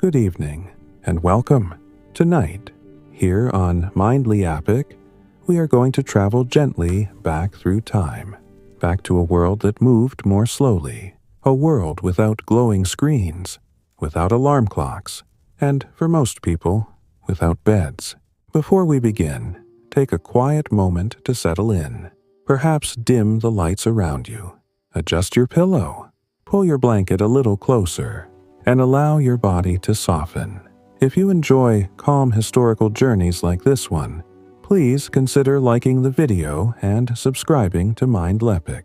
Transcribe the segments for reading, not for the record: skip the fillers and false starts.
Good evening, and welcome. Tonight, here on Mindleapic, we are going to travel gently back through time, back to a world that moved more slowly, a world without glowing screens, without alarm clocks, and, for most people, without beds. Before we begin, take a quiet moment to settle in. Perhaps dim the lights around you, adjust your pillow, pull your blanket a little closer, and allow your body to soften. If you enjoy calm historical journeys like this one, please consider liking the video and subscribing to Mindleapic.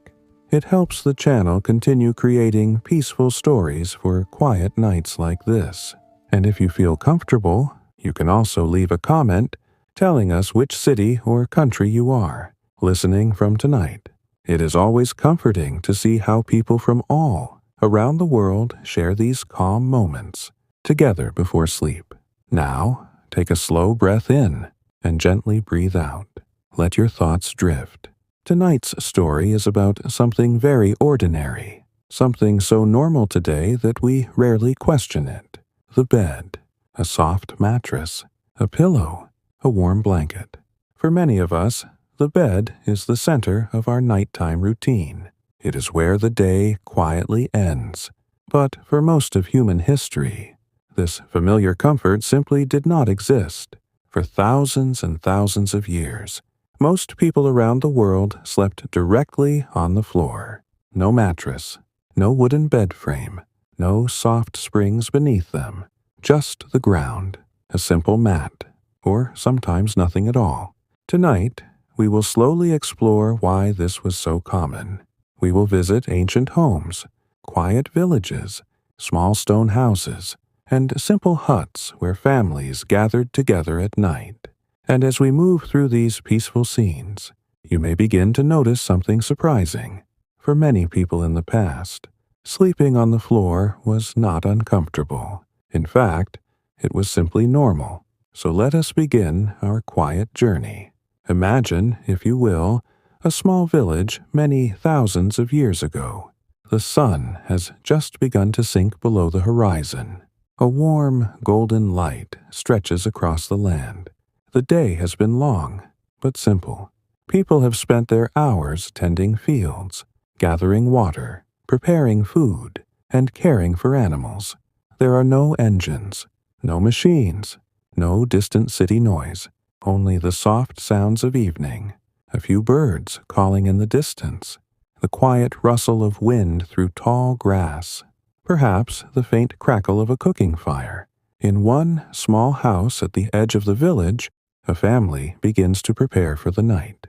It helps the channel continue creating peaceful stories for quiet nights like this. And if you feel comfortable, you can also leave a comment telling us which city or country you are listening from tonight. It is always comforting to see how people from all around the world share these calm moments together before sleep. Now, take a slow breath in and gently breathe out. Let your thoughts drift. Tonight's story is about something very ordinary, something so normal today that we rarely question it. The bed, a soft mattress, a pillow, a warm blanket. For many of us, the bed is the center of our nighttime routine. It is where the day quietly ends. But for most of human history, this familiar comfort simply did not exist. For thousands and thousands of years, most people around the world slept directly on the floor. No mattress, no wooden bed frame, no soft springs beneath them, just the ground, a simple mat, or sometimes nothing at all. Tonight, we will slowly explore why this was so common. We will visit ancient homes, quiet villages, small stone houses, and simple huts where families gathered together at night. And as we move through these peaceful scenes, you may begin to notice something surprising. For many people in the past, sleeping on the floor was not uncomfortable. In fact, it was simply normal. So let us begin our quiet journey. Imagine, if you will, a small village many thousands of years ago. The sun has just begun to sink below the horizon. A warm, golden light stretches across the land. The day has been long, but simple. People have spent their hours tending fields, gathering water, preparing food, and caring for animals. There are no engines, no machines, no distant city noise, only the soft sounds of evening. A few birds calling in the distance, the quiet rustle of wind through tall grass, perhaps the faint crackle of a cooking fire. In one small house at the edge of the village, a family begins to prepare for the night.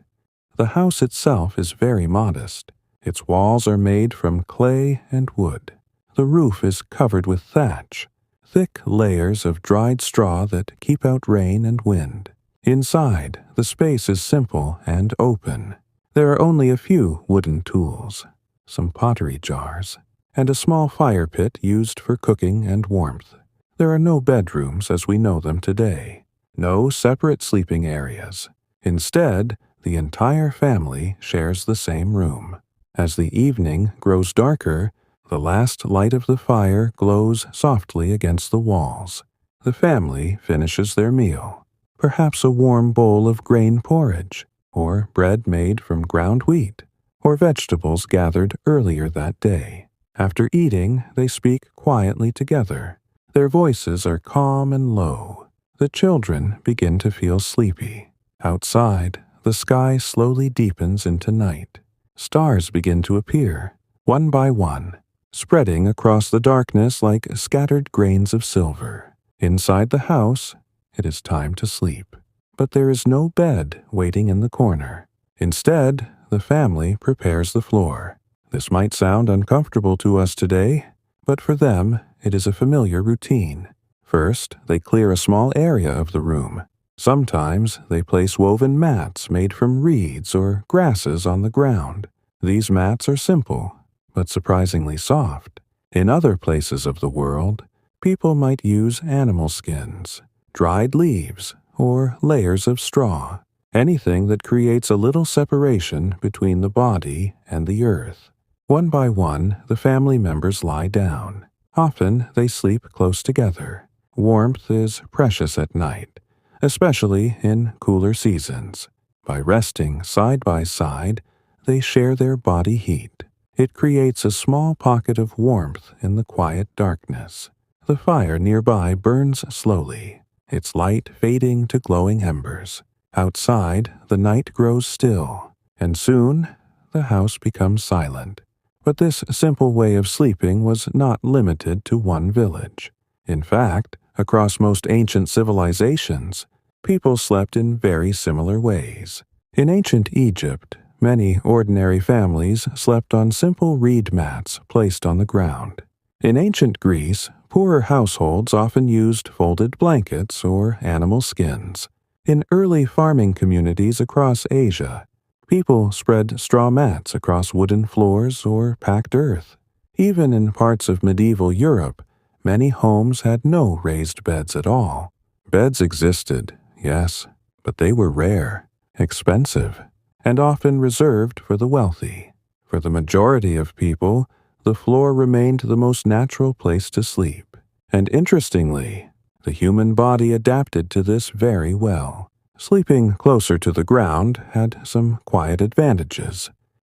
The house itself is very modest. Its walls are made from clay and wood. The roof is covered with thatch, thick layers of dried straw that keep out rain and wind. Inside, the space is simple and open. There are only a few wooden tools, some pottery jars, and a small fire pit used for cooking and warmth. There are no bedrooms as we know them today, no separate sleeping areas. Instead, the entire family shares the same room. As the evening grows darker, the last light of the fire glows softly against the walls. The family finishes their meal. Perhaps a warm bowl of grain porridge, or bread made from ground wheat, or vegetables gathered earlier that day. After eating, they speak quietly together. Their voices are calm and low. The children begin to feel sleepy. Outside, the sky slowly deepens into night. Stars begin to appear, one by one, spreading across the darkness like scattered grains of silver. Inside the house, it is time to sleep. But there is no bed waiting in the corner. Instead, the family prepares the floor. This might sound uncomfortable to us today, but for them, it is a familiar routine. First, they clear a small area of the room. Sometimes they place woven mats made from reeds or grasses on the ground. These mats are simple, but surprisingly soft. In other places of the world, people might use animal skins, dried leaves, or layers of straw, anything that creates a little separation between the body and the earth. One by one, the family members lie down. Often they sleep close together. warmth is precious at night, especially in cooler seasons. By resting side by side, they share their body heat. It creates a small pocket of warmth in the quiet darkness. The fire nearby burns slowly, its light fading to glowing embers. Outside, the night grows still, and soon the house becomes silent. But this simple way of sleeping was not limited to one village. In fact, across most ancient civilizations, people slept in very similar ways. In ancient Egypt, many ordinary families slept on simple reed mats placed on the ground. In ancient Greece, poorer households often used folded blankets or animal skins. In early farming communities across Asia, people spread straw mats across wooden floors or packed earth. Even in parts of medieval Europe, many homes had no raised beds at all. Beds existed, yes, but they were rare, expensive, and often reserved for the wealthy. For the majority of people, the floor remained the most natural place to sleep. And interestingly, the human body adapted to this very well. Sleeping closer to the ground had some quiet advantages.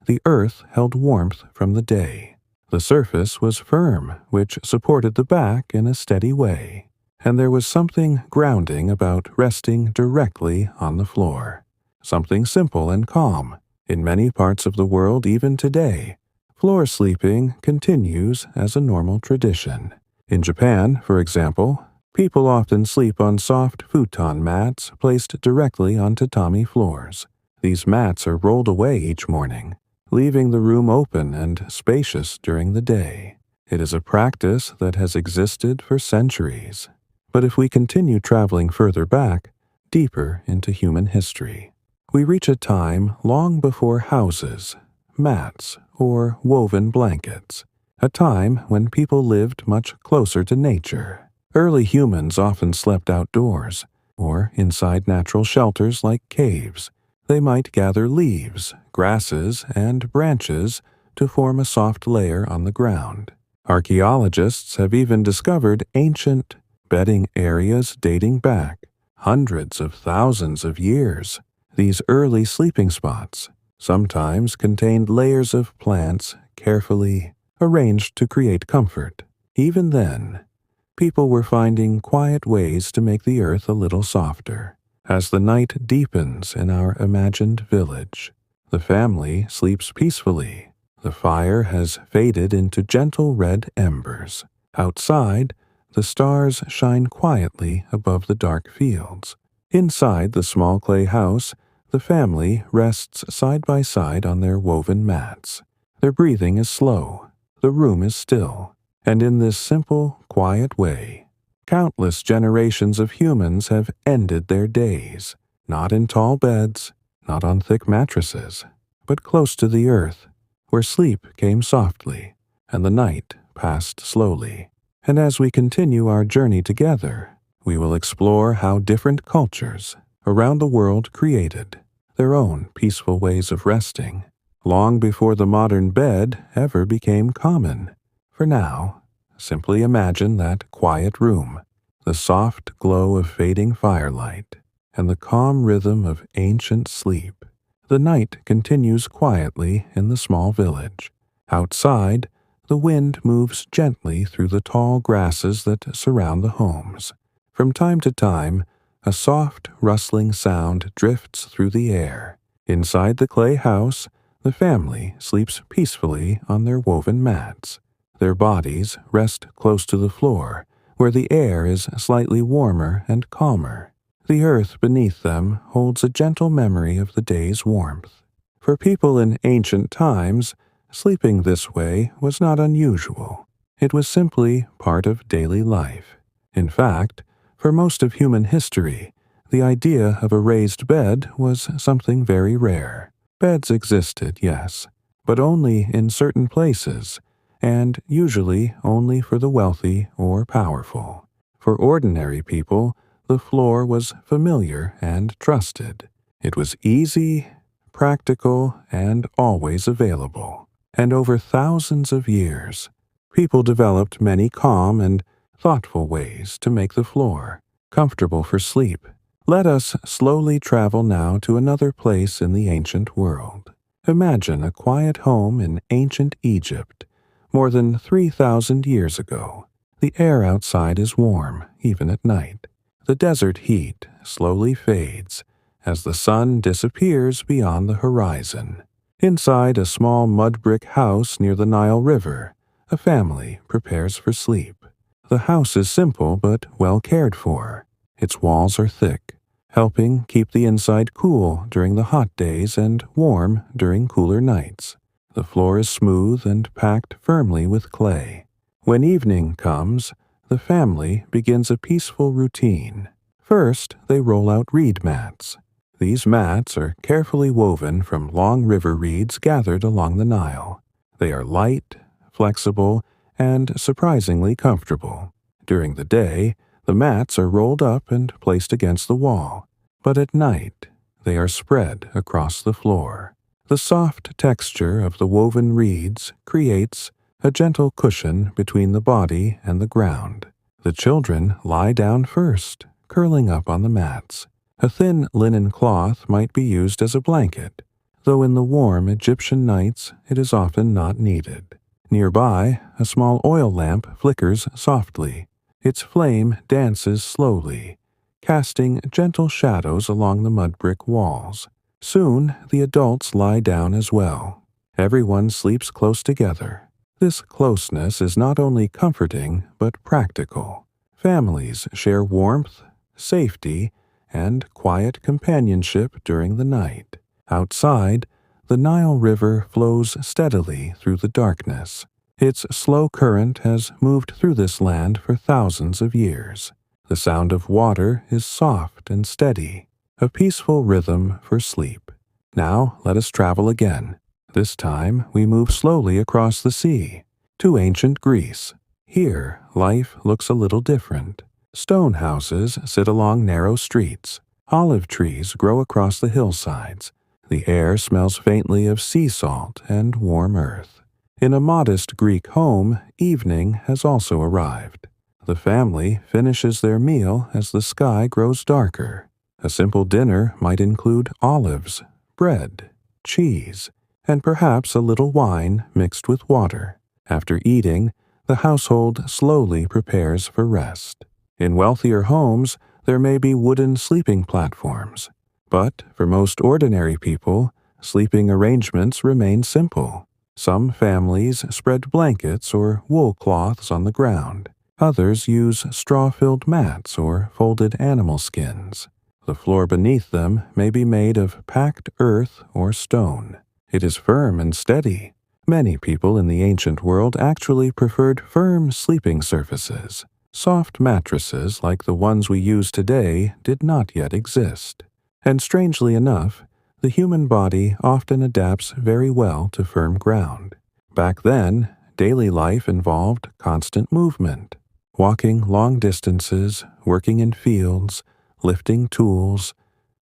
The earth held warmth from the day. The surface was firm, which supported the back in a steady way. And there was something grounding about resting directly on the floor. Something simple and calm. In many parts of the world, even today, floor sleeping continues as a normal tradition. In Japan, for example, people often sleep on soft futon mats placed directly on tatami floors. These mats are rolled away each morning, leaving the room open and spacious during the day. It is a practice that has existed for centuries. But if we continue traveling further back, deeper into human history, we reach a time long before houses, mats, or woven blankets, a time when people lived much closer to nature. Early humans often slept outdoors, or inside natural shelters like caves. They might gather leaves, grasses, and branches to form a soft layer on the ground. Archaeologists have even discovered ancient bedding areas dating back hundreds of thousands of years. These early sleeping spots sometimes contained layers of plants carefully arranged to create comfort. Even then, people were finding quiet ways to make the earth a little softer. As the night deepens in our imagined village, the family sleeps peacefully. The fire has faded into gentle red embers. Outside, the stars shine quietly above the dark fields. Inside the small clay house, the family rests side by side on their woven mats. Their breathing is slow. The room is still. And in this simple, quiet way, countless generations of humans have ended their days, not in tall beds, not on thick mattresses, but close to the earth, where sleep came softly, and the night passed slowly. And as we continue our journey together, we will explore how different cultures around the world created their own peaceful ways of resting, long before the modern bed ever became common. For now, simply imagine that quiet room, the soft glow of fading firelight, and the calm rhythm of ancient sleep. The night continues quietly in the small village. Outside, the wind moves gently through the tall grasses that surround the homes. From time to time, a soft, rustling sound drifts through the air. Inside the clay house, the family sleeps peacefully on their woven mats. Their bodies rest close to the floor, where the air is slightly warmer and calmer. The earth beneath them holds a gentle memory of the day's warmth. For people in ancient times, sleeping this way was not unusual. It was simply part of daily life. In fact, for most of human history, the idea of a raised bed was something very rare. Beds existed, yes, but only in certain places, and usually only for the wealthy or powerful. For ordinary people, the floor was familiar and trusted. It was easy, practical, and always available. And over thousands of years, people developed many calm and thoughtful ways to make the floor comfortable for sleep. Let us slowly travel now to another place in the ancient world. Imagine a quiet home in ancient Egypt, more than 3,000 years ago. The air outside is warm, even at night. The desert heat slowly fades as the sun disappears beyond the horizon. Inside a small mud brick house near the Nile River, a family prepares for sleep. The house is simple but well cared for. Its walls are thick, helping keep the inside cool during the hot days and warm during cooler nights. The floor is smooth and packed firmly with clay. When evening comes, the family begins a peaceful routine. First, they roll out reed mats. These mats are carefully woven from long river reeds gathered along the Nile. They are light, flexible, and surprisingly comfortable. During the day, the mats are rolled up and placed against the wall, but at night, they are spread across the floor. The soft texture of the woven reeds creates a gentle cushion between the body and the ground. The children lie down first, curling up on the mats. A thin linen cloth might be used as a blanket, though in the warm Egyptian nights it is often not needed. Nearby, a small oil lamp flickers softly. Its flame dances slowly, casting gentle shadows along the mud brick walls. Soon, the adults lie down as well. Everyone sleeps close together. This closeness is not only comforting, but practical. Families share warmth, safety, and quiet companionship during the night. Outside, the Nile River flows steadily through the darkness. Its slow current has moved through this land for thousands of years. The sound of water is soft and steady, a peaceful rhythm for sleep. Now let us travel again. This time we move slowly across the sea to ancient Greece. Here, life looks a little different. Stone houses sit along narrow streets. Olive trees grow across the hillsides. The air smells faintly of sea salt and warm earth. In a modest Greek home, evening has also arrived. The family finishes their meal as the sky grows darker. A simple dinner might include olives, bread, cheese, and perhaps a little wine mixed with water. After eating, the household slowly prepares for rest. In wealthier homes, there may be wooden sleeping platforms. But for most ordinary people, sleeping arrangements remain simple. Some families spread blankets or wool cloths on the ground. Others use straw-filled mats or folded animal skins. The floor beneath them may be made of packed earth or stone. It is firm and steady. Many people in the ancient world actually preferred firm sleeping surfaces. Soft mattresses like the ones we use today did not yet exist. And strangely enough, the human body often adapts very well to firm ground. Back then, daily life involved constant movement. Walking long distances, working in fields, lifting tools,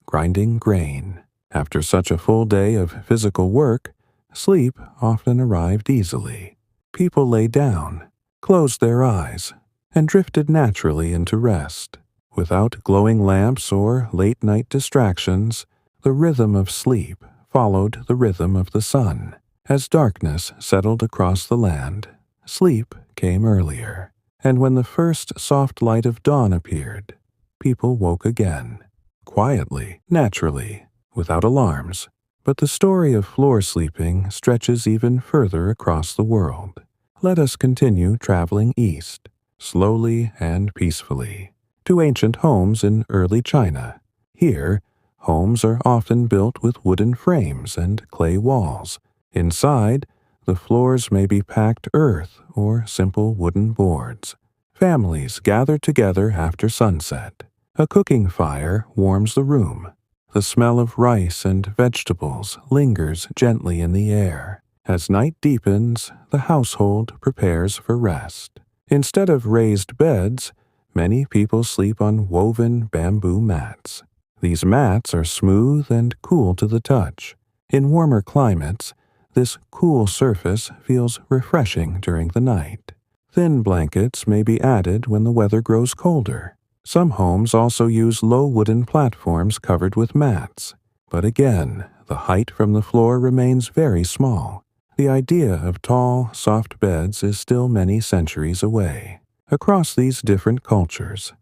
grinding grain. After such a full day of physical work, sleep often arrived easily. People lay down, closed their eyes, and drifted naturally into rest. Without glowing lamps or late-night distractions, the rhythm of sleep followed the rhythm of the sun. As darkness settled across the land, sleep came earlier. And when the first soft light of dawn appeared, people woke again. Quietly, naturally, without alarms. But the story of floor sleeping stretches even further across the world. Let us continue traveling east, slowly and peacefully, to ancient homes in early China. Here, homes are often built with wooden frames and clay walls. Inside, the floors may be packed earth or simple wooden boards. Families gather together after sunset. A cooking fire warms the room. The smell of rice and vegetables lingers gently in the air. As night deepens, the household prepares for rest. Instead of raised beds, many people sleep on woven bamboo mats. These mats are smooth and cool to the touch. In warmer climates, this cool surface feels refreshing during the night. Thin blankets may be added when the weather grows colder. Some homes also use low wooden platforms covered with mats. But again, the height from the floor remains very small. The idea of tall, soft beds is still many centuries away. Across these different cultures,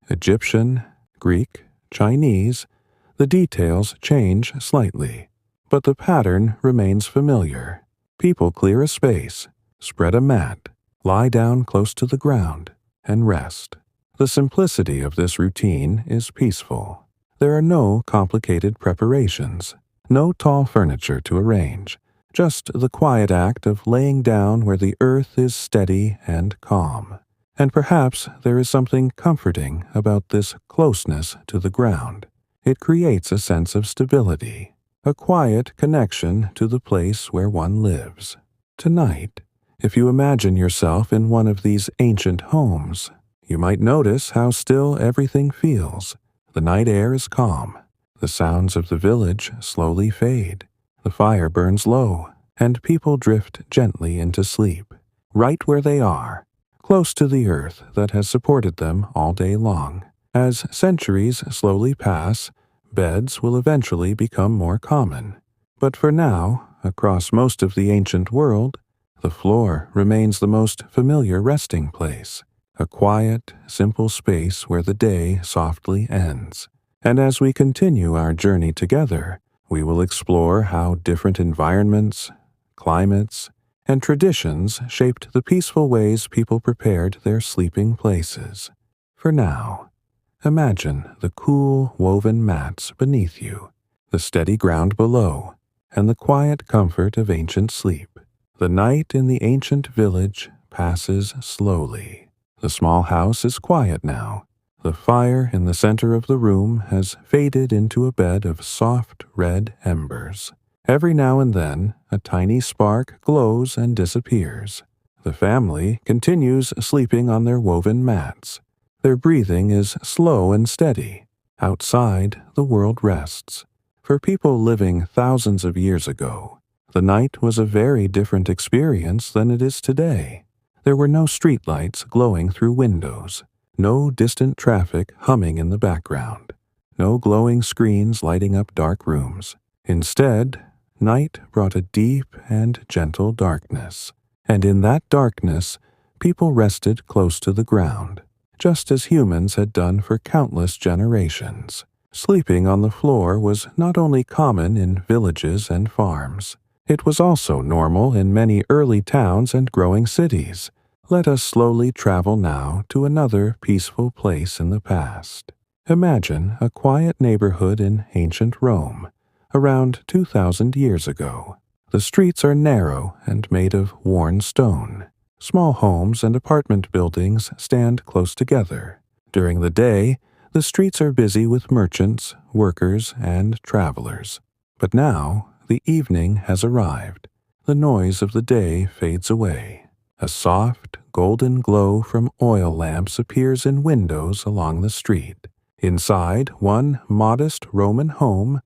Egyptian, Greek, Chinese, the details change slightly, but the pattern remains familiar. People clear a space, spread a mat, lie down close to the ground, and rest. The simplicity of this routine is peaceful. There are no complicated preparations, no tall furniture to arrange, just the quiet act of laying down where the earth is steady and calm. And perhaps there is something comforting about this closeness to the ground. It creates a sense of stability, a quiet connection to the place where one lives. Tonight, if you imagine yourself in one of these ancient homes, you might notice how still everything feels. The night air is calm. The sounds of the village slowly fade. The fire burns low, and people drift gently into sleep, right where they are, close to the earth that has supported them all day long. As centuries slowly pass, beds will eventually become more common. But for now, across most of the ancient world, the floor remains the most familiar resting place, a quiet, simple space where the day softly ends. And as we continue our journey together, we will explore how different environments, climates, and traditions shaped the peaceful ways people prepared their sleeping places. For now, imagine the cool, woven mats beneath you, the steady ground below, and the quiet comfort of ancient sleep. The night in the ancient village passes slowly. The small house is quiet now. The fire in the center of the room has faded into a bed of soft red embers. Every now and then, a tiny spark glows and disappears. The family continues sleeping on their woven mats. Their breathing is slow and steady. Outside, the world rests. For people living thousands of years ago, the night was a very different experience than it is today. There were no streetlights glowing through windows, no distant traffic humming in the background, no glowing screens lighting up dark rooms. Instead, night brought a deep and gentle darkness, and in that darkness, people rested close to the ground, just as humans had done for countless generations. Sleeping on the floor was not only common in villages and farms, it was also normal in many early towns and growing cities. Let us slowly travel now to another peaceful place in the past. Imagine a quiet neighborhood in ancient Rome, around 2,000 years ago. The streets are narrow and made of worn stone. Small homes and apartment buildings stand close together. During the day, the streets are busy with merchants, workers, and travelers. But now, the evening has arrived. The noise of the day fades away. A soft, golden glow from oil lamps appears in windows along the street. Inside one modest Roman home,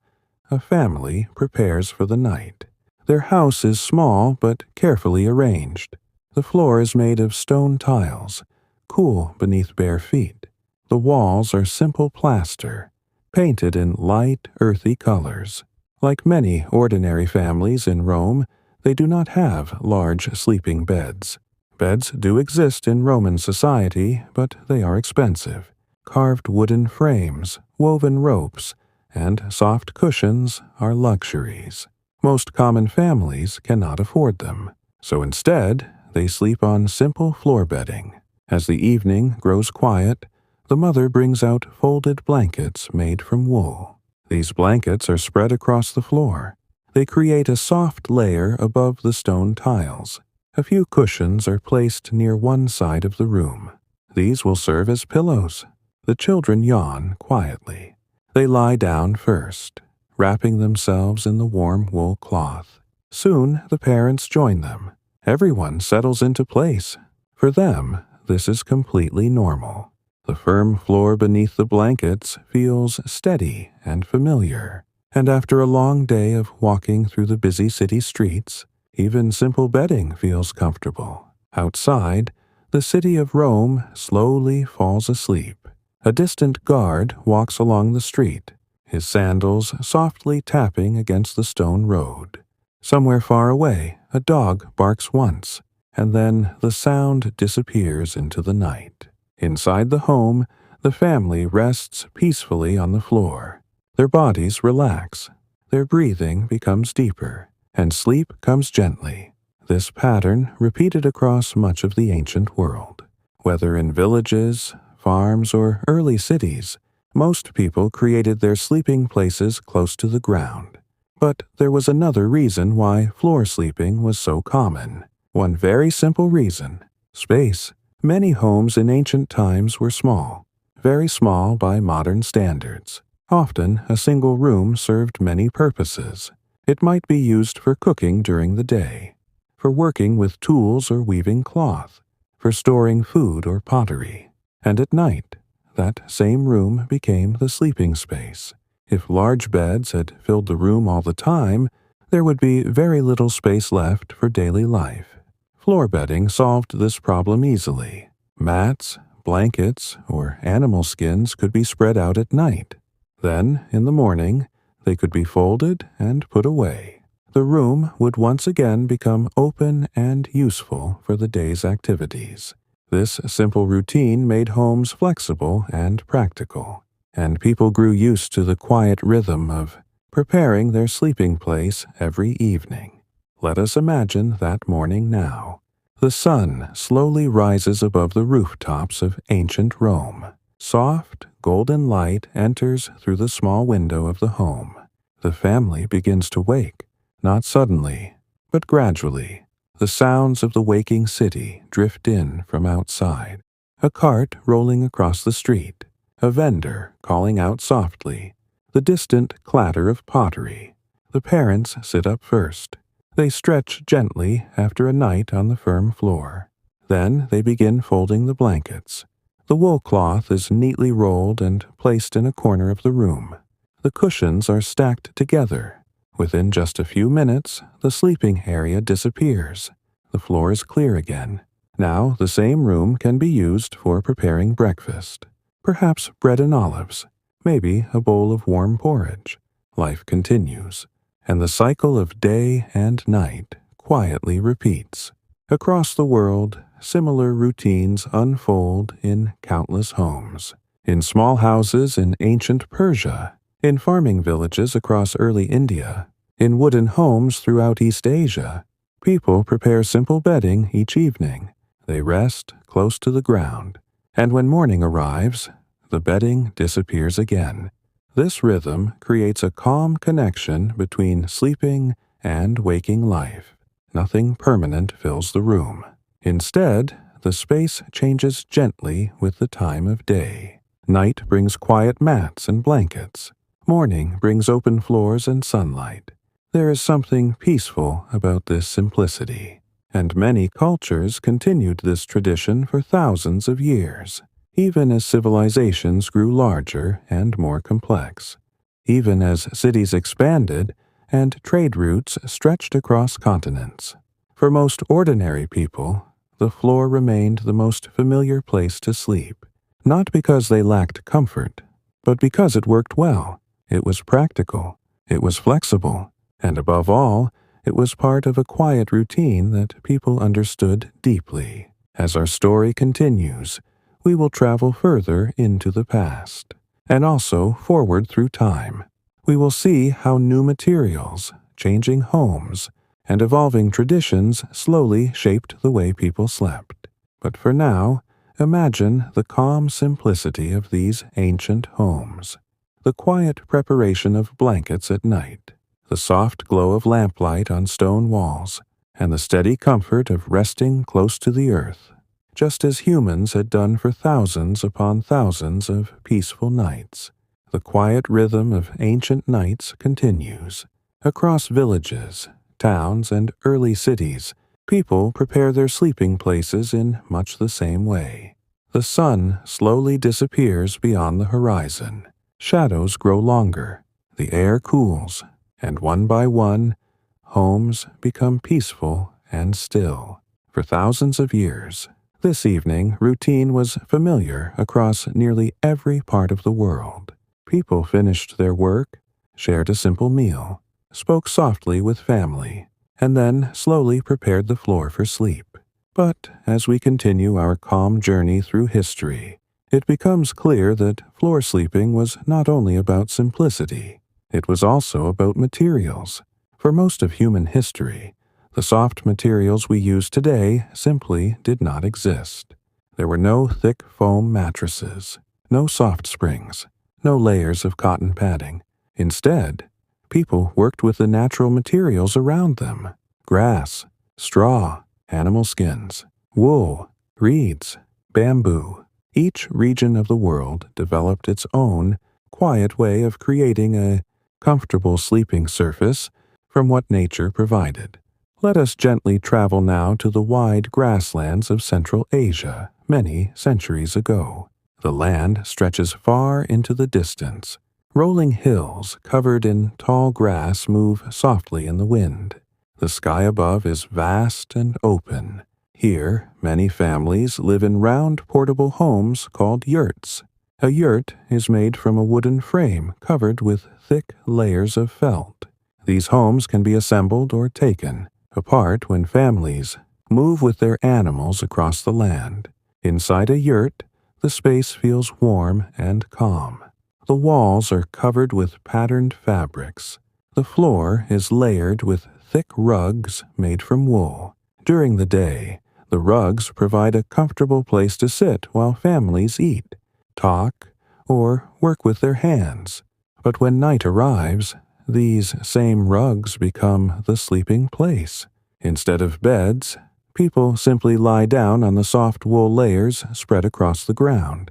a family prepares for the night. Their house is small but carefully arranged. The floor is made of stone tiles, cool beneath bare feet. The walls are simple plaster, painted in light, earthy colors. Like many ordinary families in Rome, they do not have large sleeping beds. Beds do exist in Roman society, but they are expensive. Carved wooden frames, woven ropes, and soft cushions are luxuries. Most common families cannot afford them, so instead, they sleep on simple floor bedding. As the evening grows quiet, the mother brings out folded blankets made from wool. These blankets are spread across the floor. They create a soft layer above the stone tiles. A few cushions are placed near one side of the room. These will serve as pillows. The children yawn quietly. They lie down first, wrapping themselves in the warm wool cloth. Soon the parents join them. Everyone settles into place. For them, this is completely normal. The firm floor beneath the blankets feels steady and familiar, and after a long day of walking through the busy city streets, even simple bedding feels comfortable. Outside, the city of Rome slowly falls asleep. A distant guard walks along the street, his sandals softly tapping against the stone road. Somewhere far away, a dog barks once, and then the sound disappears into the night. Inside the home, the family rests peacefully on the floor. Their bodies relax, their breathing becomes deeper, and sleep comes gently. This pattern repeated across much of the ancient world. Whether in villages, farms, or early cities, most people created their sleeping places close to the ground. But there was another reason why floor sleeping was so common. One very simple reason: space. Many homes in ancient times were small, very small by modern standards. Often, a single room served many purposes. It might be used for cooking during the day, for working with tools or weaving cloth, for storing food or pottery. And at night, that same room became the sleeping space. If large beds had filled the room all the time, there would be very little space left for daily life. Floor bedding solved this problem easily. Mats, blankets, or animal skins could be spread out at night. Then, in the morning, they could be folded and put away. The room would once again become open and useful for the day's activities. This simple routine made homes flexible and practical, and people grew used to the quiet rhythm of preparing their sleeping place every evening. Let us imagine that morning now. The sun slowly rises above the rooftops of ancient Rome. Soft, golden light enters through the small window of the home. The family begins to wake, not suddenly, but gradually. The sounds of the waking city drift in from outside. A cart rolling across the street, a vendor calling out softly, the distant clatter of pottery. The parents sit up first. They stretch gently after a night on the firm floor. Then they begin folding the blankets. The wool cloth is neatly rolled and placed in a corner of the room. The cushions are stacked together. Within just a few minutes, the sleeping area disappears. The floor is clear again. Now the same room can be used for preparing breakfast. Perhaps bread and olives, maybe a bowl of warm porridge. Life continues, and the cycle of day and night quietly repeats. Across the world, similar routines unfold in countless homes. In small houses in ancient Persia, in farming villages across early India, in wooden homes throughout East Asia, people prepare simple bedding each evening. They rest close to the ground, and when morning arrives, the bedding disappears again. This rhythm creates a calm connection between sleeping and waking life. Nothing permanent fills the room. Instead, the space changes gently with the time of day. Night brings quiet mats and blankets. Morning brings open floors and sunlight. There is something peaceful about this simplicity, and many cultures continued this tradition for thousands of years, even as civilizations grew larger and more complex, even as cities expanded and trade routes stretched across continents. For most ordinary people, the floor remained the most familiar place to sleep, not because they lacked comfort, but because it worked well. It was practical, it was flexible, and above all, it was part of a quiet routine that people understood deeply. As our story continues, we will travel further into the past, and also forward through time. We will see how new materials, changing homes, and evolving traditions slowly shaped the way people slept. But for now, imagine the calm simplicity of these ancient homes. The quiet preparation of blankets at night, the soft glow of lamplight on stone walls, and the steady comfort of resting close to the earth, just as humans had done for thousands upon thousands of peaceful nights. The quiet rhythm of ancient nights continues. Across villages, towns, and early cities, people prepare their sleeping places in much the same way. The sun slowly disappears beyond the horizon. Shadows grow longer, the air cools, and one by one, homes become peaceful and still. For thousands of years, This evening routine was familiar across nearly every part of the world. People finished their work, shared a simple meal, spoke softly with family, and then slowly prepared the floor for sleep. But as we continue our calm journey through history, it becomes clear that floor sleeping was not only about simplicity, it was also about materials. For most of human history, the soft materials we use today simply did not exist. There were no thick foam mattresses, no soft springs, no layers of cotton padding. Instead, people worked with the natural materials around them: grass, straw, animal skins, wool, reeds, bamboo. Each region of the world developed its own quiet way of creating a comfortable sleeping surface from what nature provided. Let us gently travel now to the wide grasslands of Central Asia many centuries ago. The land stretches far into the distance. Rolling hills covered in tall grass move softly in the wind. The sky above is vast and open. Here, many families live in round portable homes called yurts. A yurt is made from a wooden frame covered with thick layers of felt. These homes can be assembled or taken apart when families move with their animals across the land. Inside a yurt, the space feels warm and calm. The walls are covered with patterned fabrics. The floor is layered with thick rugs made from wool. During the day, the rugs provide a comfortable place to sit while families eat, talk, or work with their hands. But when night arrives, these same rugs become the sleeping place. Instead of beds, people simply lie down on the soft wool layers spread across the ground.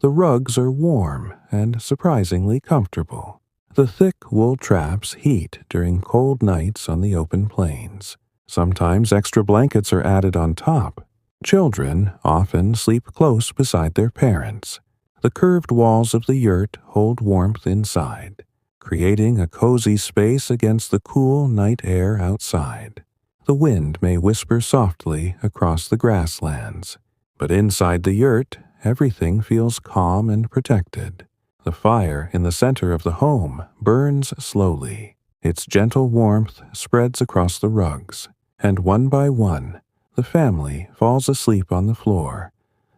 The rugs are warm and surprisingly comfortable. The thick wool traps heat during cold nights on the open plains. Sometimes extra blankets are added on top. Children often sleep close beside their parents. The curved walls of the yurt hold warmth inside, creating a cozy space against the cool night air outside. The wind may whisper softly across the grasslands, but inside the yurt, everything feels calm and protected. The fire in the center of the home burns slowly. Its gentle warmth spreads across the rugs, and one by one, the family falls asleep on the floor,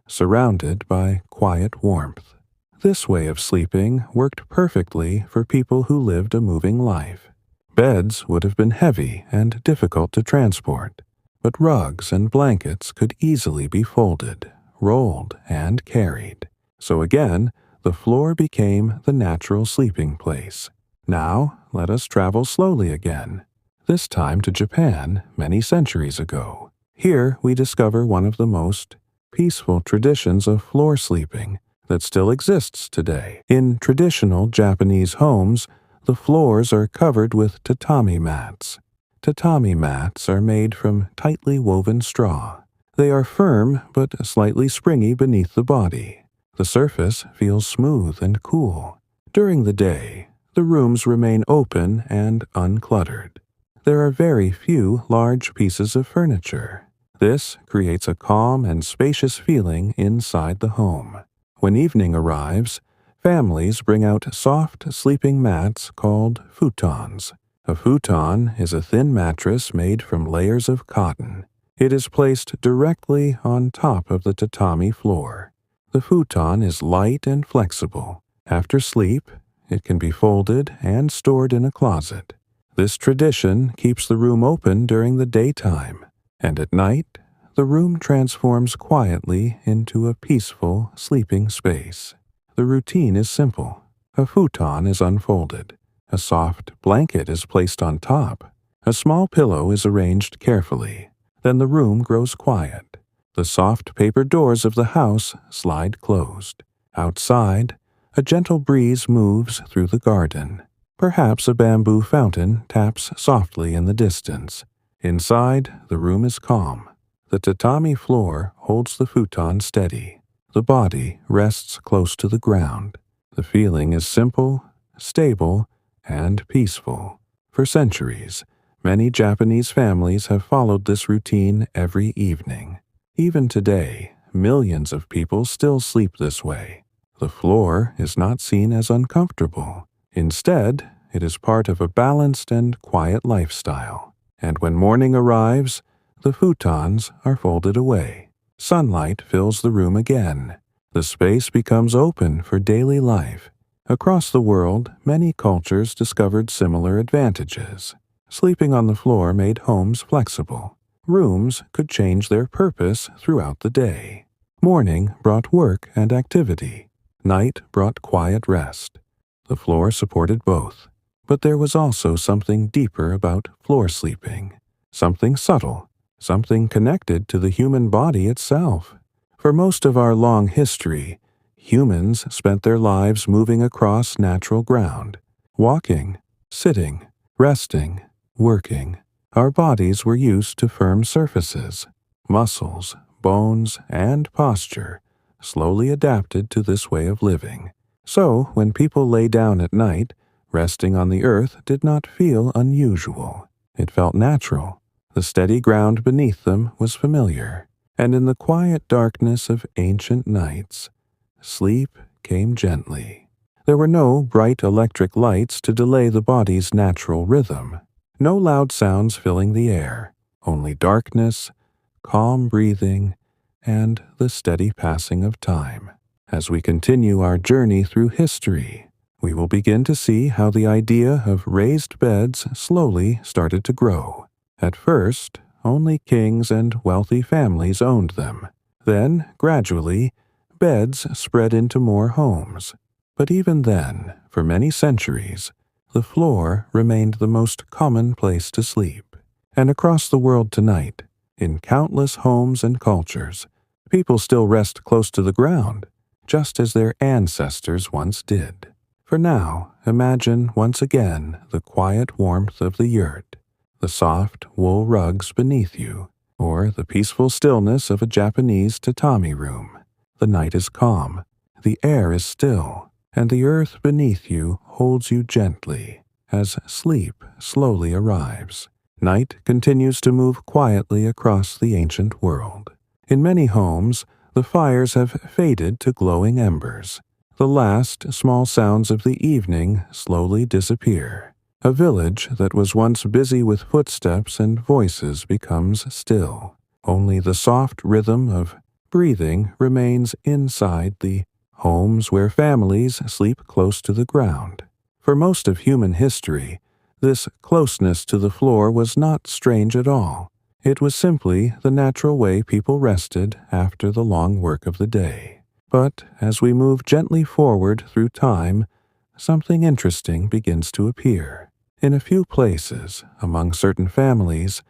surrounded by quiet warmth. This way of sleeping worked perfectly for people who lived a moving life. Beds would have been heavy and difficult to transport, but rugs and blankets could easily be folded, rolled, and carried. So again, the floor became the natural sleeping place. Now, let us travel slowly again, this time to Japan many centuries ago. Here we discover one of the most peaceful traditions of floor sleeping that still exists today. In traditional Japanese homes, the floors are covered with tatami mats. Tatami mats are made from tightly woven straw. They are firm but slightly springy beneath the body. The surface feels smooth and cool. During the day, the rooms remain open and uncluttered. There are very few large pieces of furniture. This creates a calm and spacious feeling inside the home. When evening arrives, families bring out soft sleeping mats called futons. A futon is a thin mattress made from layers of cotton. It is placed directly on top of the tatami floor. The futon is light and flexible. After sleep, it can be folded and stored in a closet. This tradition keeps the room open during the daytime, and at night, the room transforms quietly into a peaceful sleeping space. The routine is simple. A futon is unfolded. A soft blanket is placed on top. A small pillow is arranged carefully. Then the room grows quiet. The soft paper doors of the house slide closed. Outside, a gentle breeze moves through the garden. Perhaps a bamboo fountain taps softly in the distance. Inside, the room is calm. The tatami floor holds the futon steady. The body rests close to the ground. The feeling is simple, stable, and peaceful. For centuries, many Japanese families have followed this routine every evening. Even today, millions of people still sleep this way. The floor is not seen as uncomfortable. Instead, it is part of a balanced and quiet lifestyle. And when morning arrives, the futons are folded away. Sunlight fills the room again. The space becomes open for daily life. Across the world, many cultures discovered similar advantages. Sleeping on the floor made homes flexible. Rooms could change their purpose throughout the day. Morning brought work and activity. Night brought quiet rest. The floor supported both. But there was also something deeper about floor sleeping. Something subtle. Something connected to the human body itself. For most of our long history, humans spent their lives moving across natural ground. Walking, sitting, resting, working. Our bodies were used to firm surfaces. Muscles, bones, and posture slowly adapted to this way of living. So, when people lay down at night, resting on the earth did not feel unusual. It felt natural. The steady ground beneath them was familiar. And in the quiet darkness of ancient nights, sleep came gently. There were no bright electric lights to delay the body's natural rhythm. No loud sounds filling the air. Only darkness, calm breathing, and the steady passing of time. As we continue our journey through history, we will begin to see how the idea of raised beds slowly started to grow. At first, only kings and wealthy families owned them. Then, gradually, beds spread into more homes. But even then, for many centuries, the floor remained the most common place to sleep. And across the world tonight, in countless homes and cultures, people still rest close to the ground, just as their ancestors once did. For now, imagine once again the quiet warmth of the yurt, the soft wool rugs beneath you, or the peaceful stillness of a Japanese tatami room. The night is calm, the air is still, and the earth beneath you holds you gently as sleep slowly arrives. Night continues to move quietly across the ancient world. In many homes, the fires have faded to glowing embers. The last small sounds of the evening slowly disappear. A village that was once busy with footsteps and voices becomes still. Only the soft rhythm of breathing remains inside the homes where families sleep close to the ground. For most of human history, this closeness to the floor was not strange at all. It was simply the natural way people rested after the long work of the day. But as we move gently forward through time, something interesting begins to appear. In a few places, among certain families,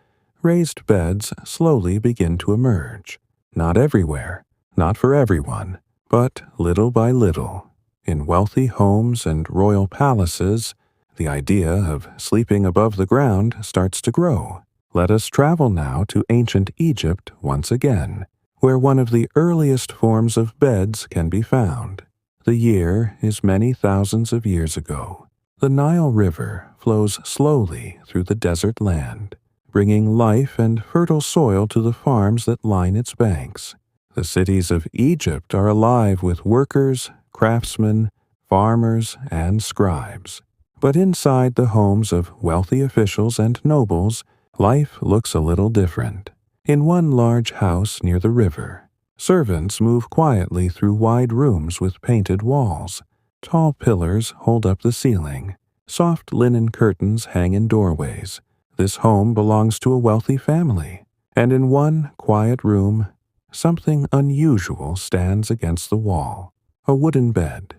raised beds slowly begin to emerge. Not everywhere, not for everyone, but little by little. In wealthy homes and royal palaces, the idea of sleeping above the ground starts to grow. Let us travel now to ancient Egypt once again, where one of the earliest forms of beds can be found. The year is many thousands of years ago. The Nile River flows slowly through the desert land, bringing life and fertile soil to the farms that line its banks. The cities of Egypt are alive with workers, craftsmen, farmers, and scribes. But inside the homes of wealthy officials and nobles, life looks a little different. In one large house near the river, servants move quietly through wide rooms with painted walls. Tall pillars hold up the ceiling. Soft linen curtains hang in doorways. This home belongs to a wealthy family. And in one quiet room, something unusual stands against the wall. A wooden bed.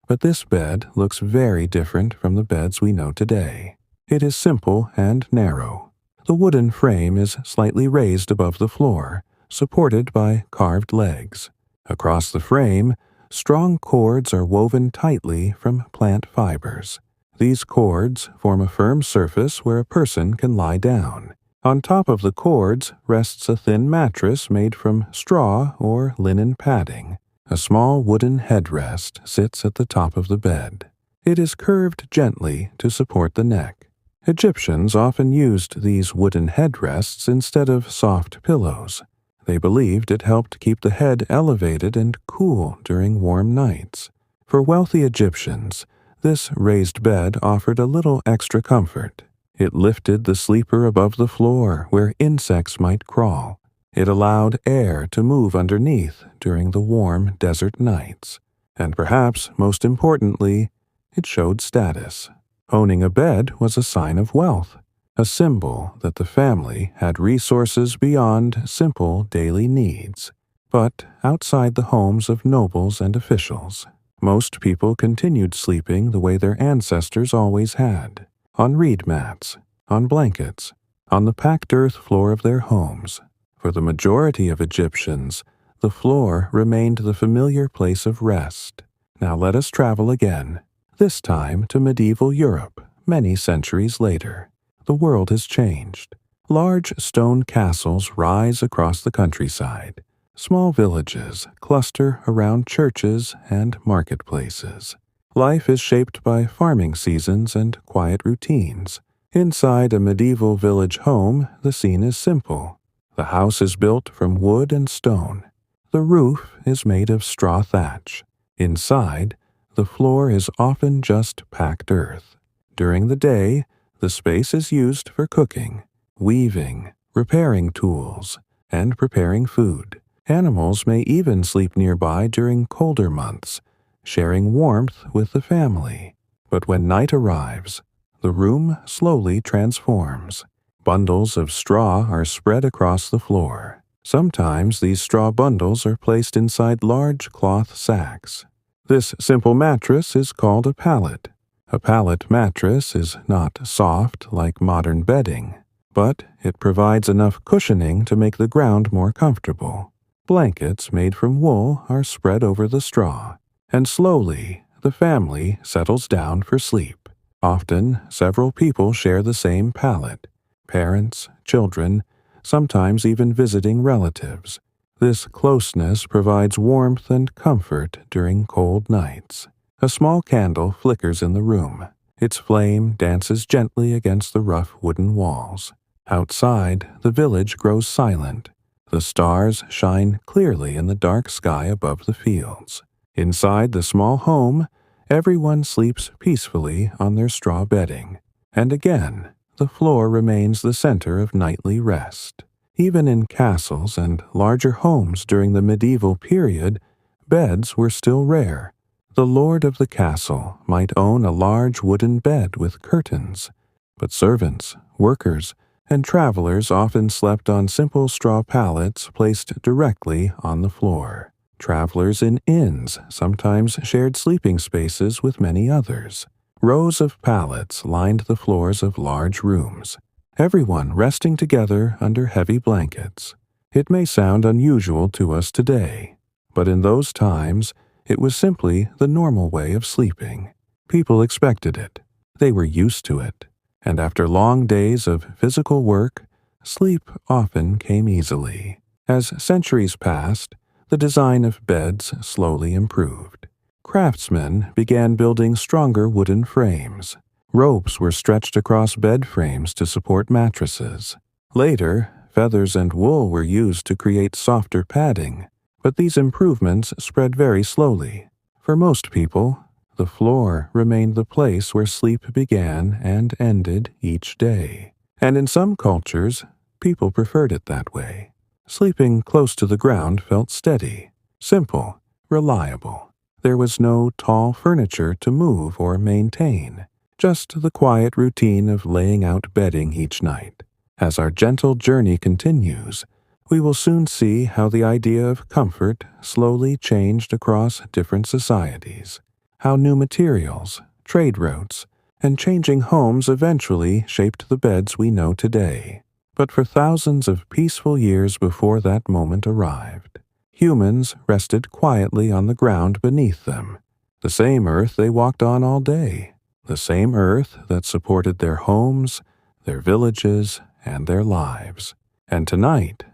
But this bed looks very different from the beds we know today. It is simple and narrow. The wooden frame is slightly raised above the floor, supported by carved legs. Across the frame, strong cords are woven tightly from plant fibers. These cords form a firm surface where a person can lie down. On top of the cords rests a thin mattress made from straw or linen padding. A small wooden headrest sits at the top of the bed. It is curved gently to support the neck. Egyptians often used these wooden headrests instead of soft pillows. They believed it helped keep the head elevated and cool during warm nights. For wealthy Egyptians, this raised bed offered a little extra comfort. It lifted the sleeper above the floor where insects might crawl. It allowed air to move underneath during the warm desert nights. And perhaps most importantly, it showed status. Owning a bed was a sign of wealth, a symbol that the family had resources beyond simple daily needs. But outside the homes of nobles and officials, most people continued sleeping the way their ancestors always had, on reed mats, on blankets, on the packed earth floor of their homes. For the majority of Egyptians, the floor remained the familiar place of rest. Now let us travel again, this time to medieval Europe, many centuries later. The world has changed. Large stone castles rise across the countryside. Small villages cluster around churches and marketplaces. Life is shaped by farming seasons and quiet routines. Inside a medieval village home, the scene is simple. The house is built from wood and stone. The roof is made of straw thatch. Inside, the floor is often just packed earth. During the day, the space is used for cooking, weaving, repairing tools, and preparing food. Animals may even sleep nearby during colder months, sharing warmth with the family. But when night arrives, the room slowly transforms. Bundles of straw are spread across the floor. Sometimes these straw bundles are placed inside large cloth sacks. This simple mattress is called a pallet. A pallet mattress is not soft like modern bedding, but it provides enough cushioning to make the ground more comfortable. Blankets made from wool are spread over the straw, and slowly the family settles down for sleep. Often, several people share the same pallet: parents, children, sometimes even visiting relatives. This closeness provides warmth and comfort during cold nights. A small candle flickers in the room. Its flame dances gently against the rough wooden walls. Outside, the village grows silent. The stars shine clearly in the dark sky above the fields. Inside the small home, everyone sleeps peacefully on their straw bedding. And again, the floor remains the center of nightly rest. Even in castles and larger homes during the medieval period, beds were still rare. The lord of the castle might own a large wooden bed with curtains, but servants, workers, and travelers often slept on simple straw pallets placed directly on the floor. Travelers in inns sometimes shared sleeping spaces with many others. Rows of pallets lined the floors of large rooms, everyone resting together under heavy blankets. It may sound unusual to us today, but in those times, it was simply the normal way of sleeping. People expected it. They were used to it. And after long days of physical work, sleep often came easily. As centuries passed, the design of beds slowly improved. Craftsmen began building stronger wooden frames. Ropes were stretched across bed frames to support mattresses. Later, feathers and wool were used to create softer padding, but these improvements spread very slowly. For most people, the floor remained the place where sleep began and ended each day. And in some cultures, people preferred it that way. Sleeping close to the ground felt steady, simple, reliable. There was no tall furniture to move or maintain, just the quiet routine of laying out bedding each night. As our gentle journey continues, we will soon see how the idea of comfort slowly changed across different societies, how new materials, trade routes, and changing homes eventually shaped the beds we know today. But for thousands of peaceful years before that moment arrived, humans rested quietly on the ground beneath them, the same earth they walked on all day, the same earth that supported their homes, their villages, and their lives. And tonight,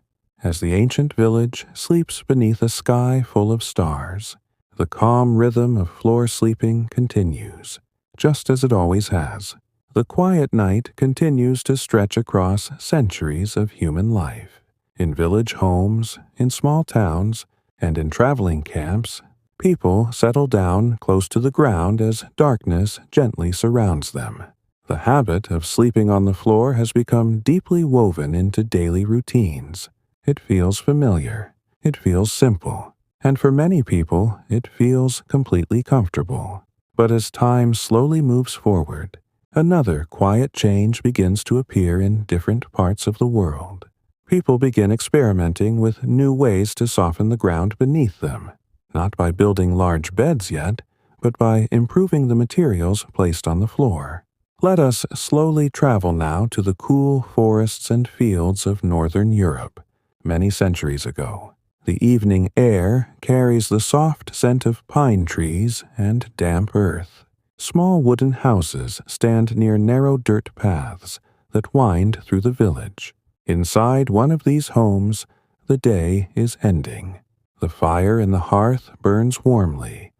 as the ancient village sleeps beneath a sky full of stars, the calm rhythm of floor sleeping continues, just as it always has. The quiet night continues to stretch across centuries of human life. In village homes, in small towns, and in traveling camps, people settle down close to the ground as darkness gently surrounds them. The habit of sleeping on the floor has become deeply woven into daily routines. It feels familiar. It feels simple. And for many people, it feels completely comfortable. But as time slowly moves forward, another quiet change begins to appear in different parts of the world. People begin experimenting with new ways to soften the ground beneath them, not by building large beds yet, but by improving the materials placed on the floor. Let us slowly travel now to the cool forests and fields of northern Europe. Many centuries ago, the evening air carries the soft scent of pine trees and damp earth. Small wooden houses stand near narrow dirt paths that wind through the village. Inside one of these homes, the day is ending. The fire in the hearth burns warmly,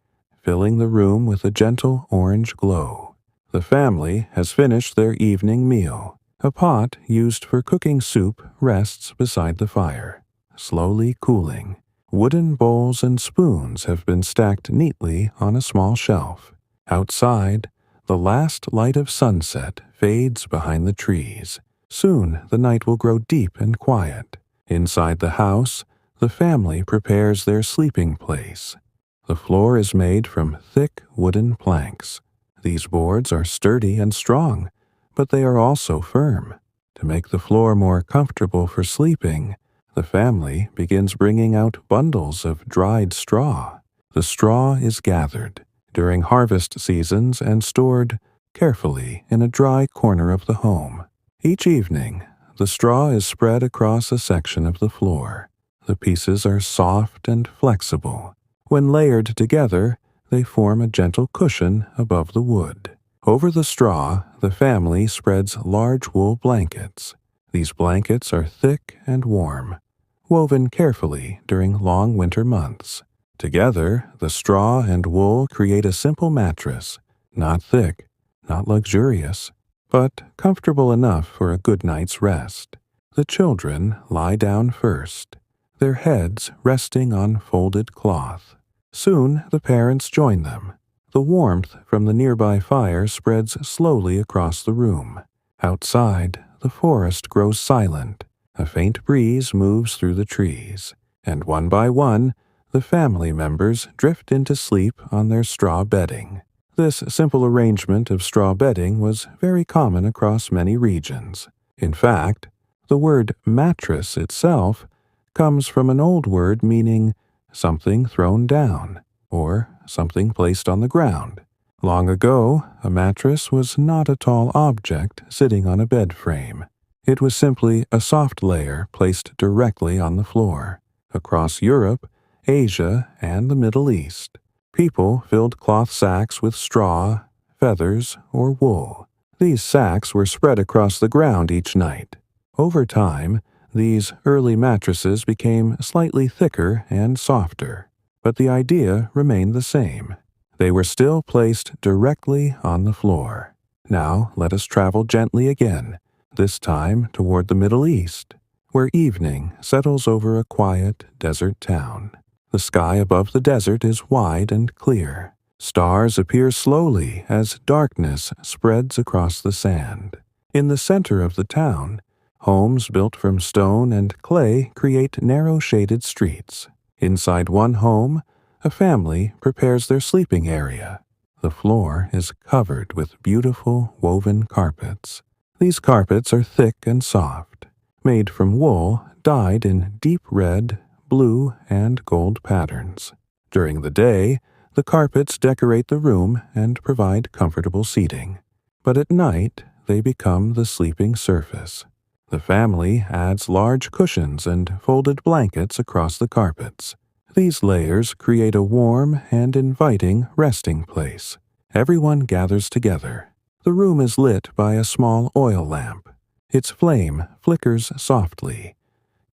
filling the room with a gentle orange glow. The family has finished their evening meal. A pot used for cooking soup rests beside the fire, slowly cooling. Wooden bowls and spoons have been stacked neatly on a small shelf. Outside, the last light of sunset fades behind the trees. Soon the night will grow deep and quiet. Inside the house, the family prepares their sleeping place. The floor is made from thick wooden planks. These boards are sturdy and strong, but they are also firm. To make the floor more comfortable for sleeping, the family begins bringing out bundles of dried straw. The straw is gathered during harvest seasons and stored carefully in a dry corner of the home. Each evening, the straw is spread across a section of the floor. The pieces are soft and flexible. When layered together, they form a gentle cushion above the wood. Over the straw, the family spreads large wool blankets. These blankets are thick and warm, woven carefully during long winter months. Together, the straw and wool create a simple mattress, not thick, not luxurious, but comfortable enough for a good night's rest. The children lie down first, their heads resting on folded cloth. Soon the parents join them. The warmth from the nearby fire spreads slowly across the room. Outside, the forest grows silent. A faint breeze moves through the trees, and one by one, the family members drift into sleep on their straw bedding. This simple arrangement of straw bedding was very common across many regions. In fact, the word mattress itself comes from an old word meaning something thrown down, or something placed on the ground. Long ago, a mattress was not a tall object sitting on a bed frame. It was simply a soft layer placed directly on the floor. Across Europe, Asia, and the Middle East, people filled cloth sacks with straw, feathers, or wool. These sacks were spread across the ground each night. Over time, these early mattresses became slightly thicker and softer, but the idea remained the same. They were still placed directly on the floor. Now let us travel gently again, this time toward the Middle East, where evening settles over a quiet desert town. The sky above the desert is wide and clear. Stars appear slowly as darkness spreads across the sand. In the center of the town, homes built from stone and clay create narrow shaded streets. Inside one home, a family prepares their sleeping area. The floor is covered with beautiful woven carpets. These carpets are thick and soft, made from wool dyed in deep red, blue, and gold patterns. During the day, the carpets decorate the room and provide comfortable seating. But at night, they become the sleeping surface. The family adds large cushions and folded blankets across the carpets. These layers create a warm and inviting resting place. Everyone gathers together. The room is lit by a small oil lamp. Its flame flickers softly,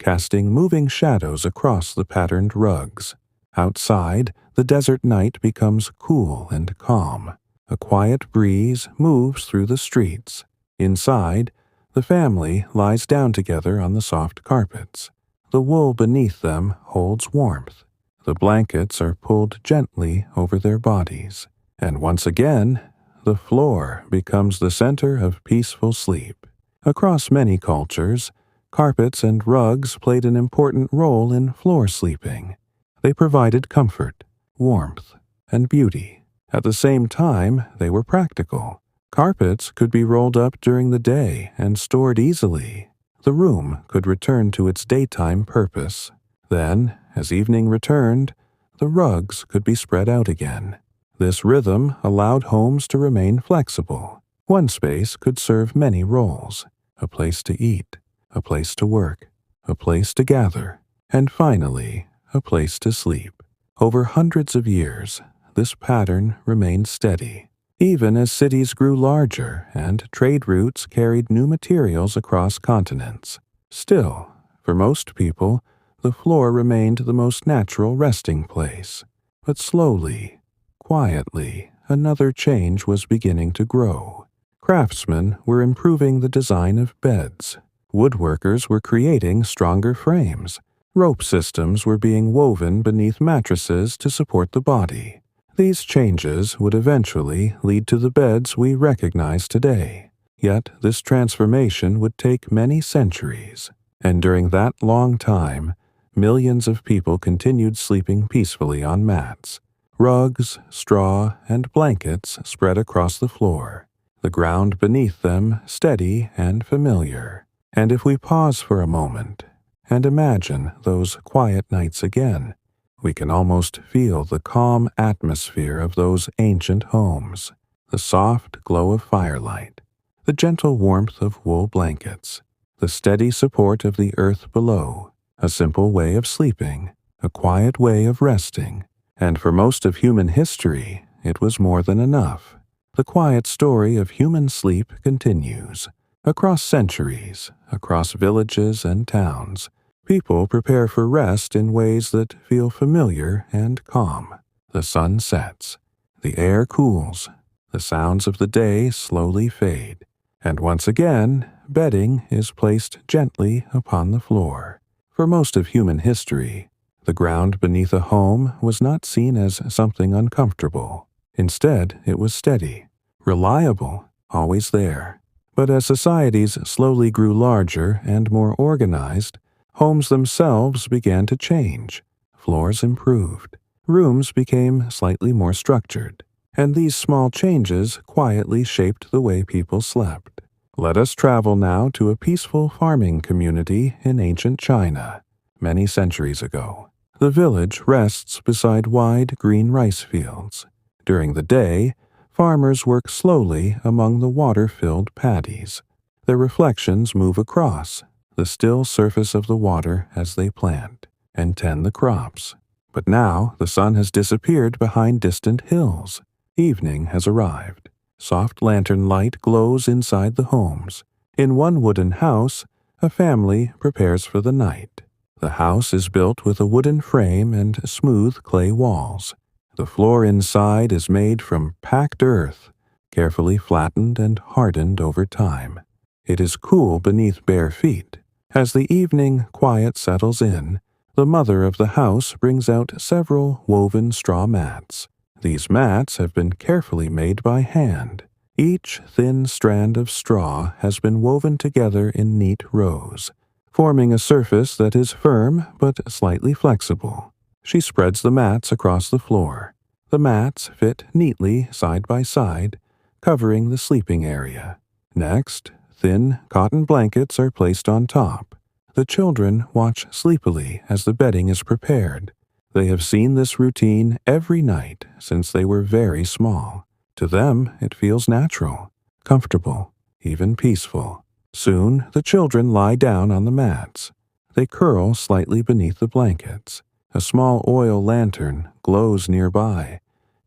casting moving shadows across the patterned rugs. Outside, the desert night becomes cool and calm. A quiet breeze moves through the streets. Inside, the family lies down together on the soft carpets. The wool beneath them holds warmth. The blankets are pulled gently over their bodies. And once again, the floor becomes the center of peaceful sleep. Across many cultures, carpets and rugs played an important role in floor sleeping. They provided comfort, warmth, and beauty. At the same time, they were practical. Carpets could be rolled up during the day and stored easily. The room could return to its daytime purpose. Then, as evening returned, the rugs could be spread out again. This rhythm allowed homes to remain flexible. One space could serve many roles: a place to eat, a place to work, a place to gather, and finally, a place to sleep. Over hundreds of years, this pattern remained steady. Even as cities grew larger and trade routes carried new materials across continents. Still, for most people, the floor remained the most natural resting place. But slowly, quietly, another change was beginning to grow. Craftsmen were improving the design of beds. Woodworkers were creating stronger frames. Rope systems were being woven beneath mattresses to support the body. These changes would eventually lead to the beds we recognize today. Yet this transformation would take many centuries, and during that long time, millions of people continued sleeping peacefully on mats. Rugs, straw, and blankets spread across the floor, the ground beneath them steady and familiar. And if we pause for a moment and imagine those quiet nights again, we can almost feel the calm atmosphere of those ancient homes, the soft glow of firelight, the gentle warmth of wool blankets, the steady support of the earth below, a simple way of sleeping, a quiet way of resting. And for most of human history, it was more than enough. The quiet story of human sleep continues. Across centuries, across villages and towns, people prepare for rest in ways that feel familiar and calm. The sun sets, the air cools, the sounds of the day slowly fade, and once again, bedding is placed gently upon the floor. For most of human history, the ground beneath a home was not seen as something uncomfortable. Instead, it was steady, reliable, always there. But as societies slowly grew larger and more organized, homes themselves began to change. Floors improved. Rooms became slightly more structured. And these small changes quietly shaped the way people slept. Let us travel now to a peaceful farming community in ancient China, many centuries ago. The village rests beside wide green rice fields. During the day, farmers work slowly among the water-filled paddies. Their reflections move across the still surface of the water as they plant and tend the crops. But now the sun has disappeared behind distant hills. Evening has arrived. Soft lantern light glows inside the homes. In one wooden house, a family prepares for the night. The house is built with a wooden frame and smooth clay walls. The floor inside is made from packed earth, carefully flattened and hardened over time. It is cool beneath bare feet. As the evening quiet settles in, the mother of the house brings out several woven straw mats. These mats have been carefully made by hand. Each thin strand of straw has been woven together in neat rows, forming a surface that is firm but slightly flexible. She spreads the mats across the floor. The mats fit neatly side by side, covering the sleeping area. Next, thin cotton blankets are placed on top. The children watch sleepily as the bedding is prepared. They have seen this routine every night since they were very small. To them, it feels natural, comfortable, even peaceful. Soon, the children lie down on the mats. They curl slightly beneath the blankets. A small oil lantern glows nearby,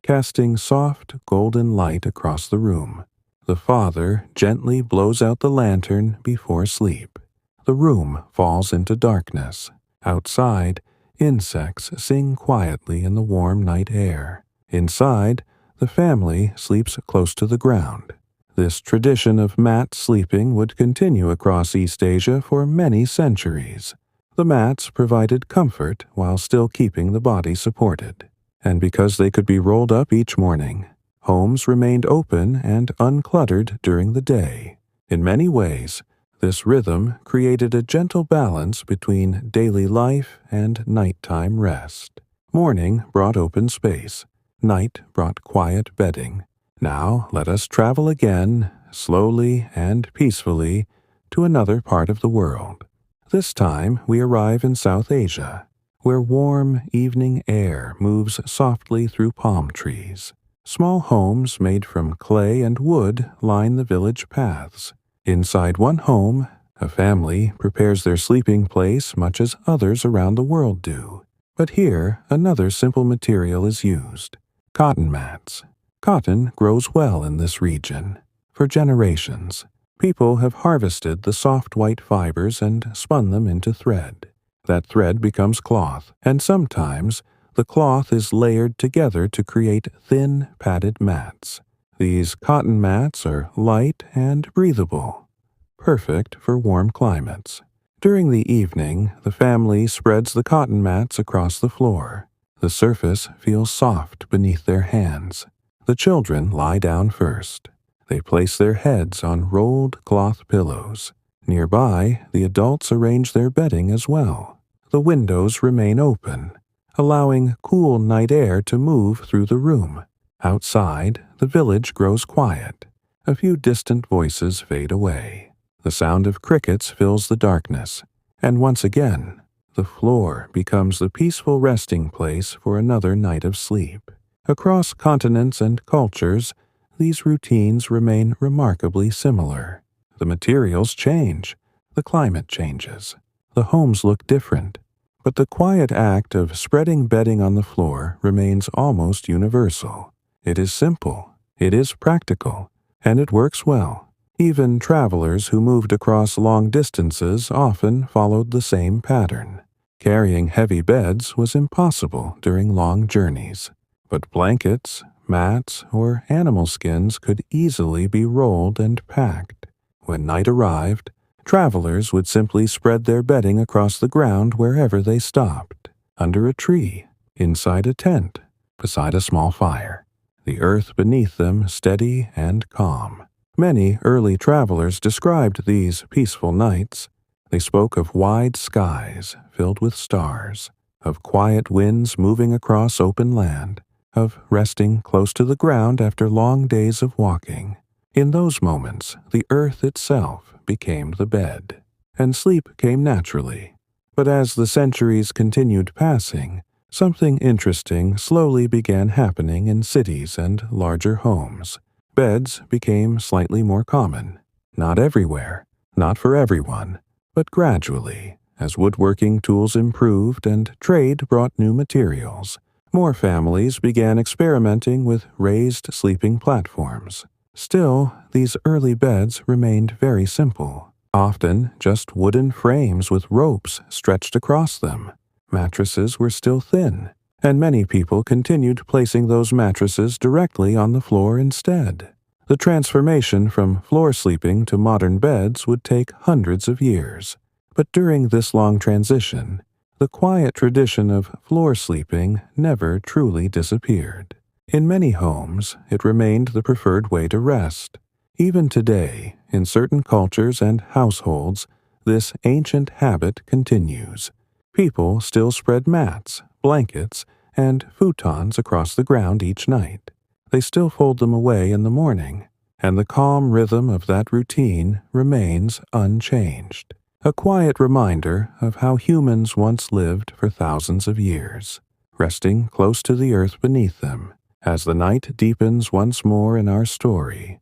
casting soft golden light across the room. The father gently blows out the lantern before sleep. The room falls into darkness. Outside, insects sing quietly in the warm night air. Inside, the family sleeps close to the ground. This tradition of mat sleeping would continue across East Asia for many centuries. The mats provided comfort while still keeping the body supported, and because they could be rolled up each morning, homes remained open and uncluttered during the day. In many ways, this rhythm created a gentle balance between daily life and nighttime rest. Morning brought open space. Night brought quiet bedding. Now let us travel again, slowly and peacefully, to another part of the world. This time we arrive in South Asia, where warm evening air moves softly through palm trees. Small homes made from clay and wood line the village paths. Inside one home, a family prepares their sleeping place much as others around the world do. But here, another simple material is used: cotton mats. Cotton grows well in this region. For generations, people have harvested the soft white fibers and spun them into thread. That thread becomes cloth, and sometimes the cloth is layered together to create thin, padded mats. These cotton mats are light and breathable, perfect for warm climates. During the evening, the family spreads the cotton mats across the floor. The surface feels soft beneath their hands. The children lie down first. They place their heads on rolled cloth pillows. Nearby, the adults arrange their bedding as well. The windows remain open, allowing cool night air to move through the room. Outside, the village grows quiet. A few distant voices fade away. The sound of crickets fills the darkness, and once again, the floor becomes the peaceful resting place for another night of sleep. Across continents and cultures, these routines remain remarkably similar. The materials change, the climate changes, the homes look different, but the quiet act of spreading bedding on the floor remains almost universal. It is simple, it is practical, and it works well. Even travelers who moved across long distances often followed the same pattern. Carrying heavy beds was impossible during long journeys, but blankets, mats, or animal skins could easily be rolled and packed. When night arrived, travelers would simply spread their bedding across the ground wherever they stopped, under a tree, inside a tent, beside a small fire, the earth beneath them steady and calm. Many early travelers described these peaceful nights. They spoke of wide skies filled with stars, of quiet winds moving across open land, of resting close to the ground after long days of walking. In those moments, the earth itself became the bed, and sleep came naturally. But as the centuries continued passing, something interesting slowly began happening in cities and larger homes. Beds became slightly more common. Not everywhere, not for everyone, but gradually, as woodworking tools improved and trade brought new materials, more families began experimenting with raised sleeping platforms. Still, these early beds remained very simple, often just wooden frames with ropes stretched across them. Mattresses were still thin, and many people continued placing those mattresses directly on the floor instead. The transformation from floor sleeping to modern beds would take hundreds of years, but during this long transition, the quiet tradition of floor sleeping never truly disappeared. In many homes, it remained the preferred way to rest. Even today, in certain cultures and households, this ancient habit continues. People still spread mats, blankets, and futons across the ground each night. They still fold them away in the morning, and the calm rhythm of that routine remains unchanged. A quiet reminder of how humans once lived for thousands of years, resting close to the earth beneath them. As the night deepens once more in our story,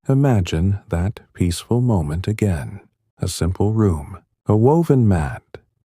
imagine that peaceful moment again. A simple room, a woven mat,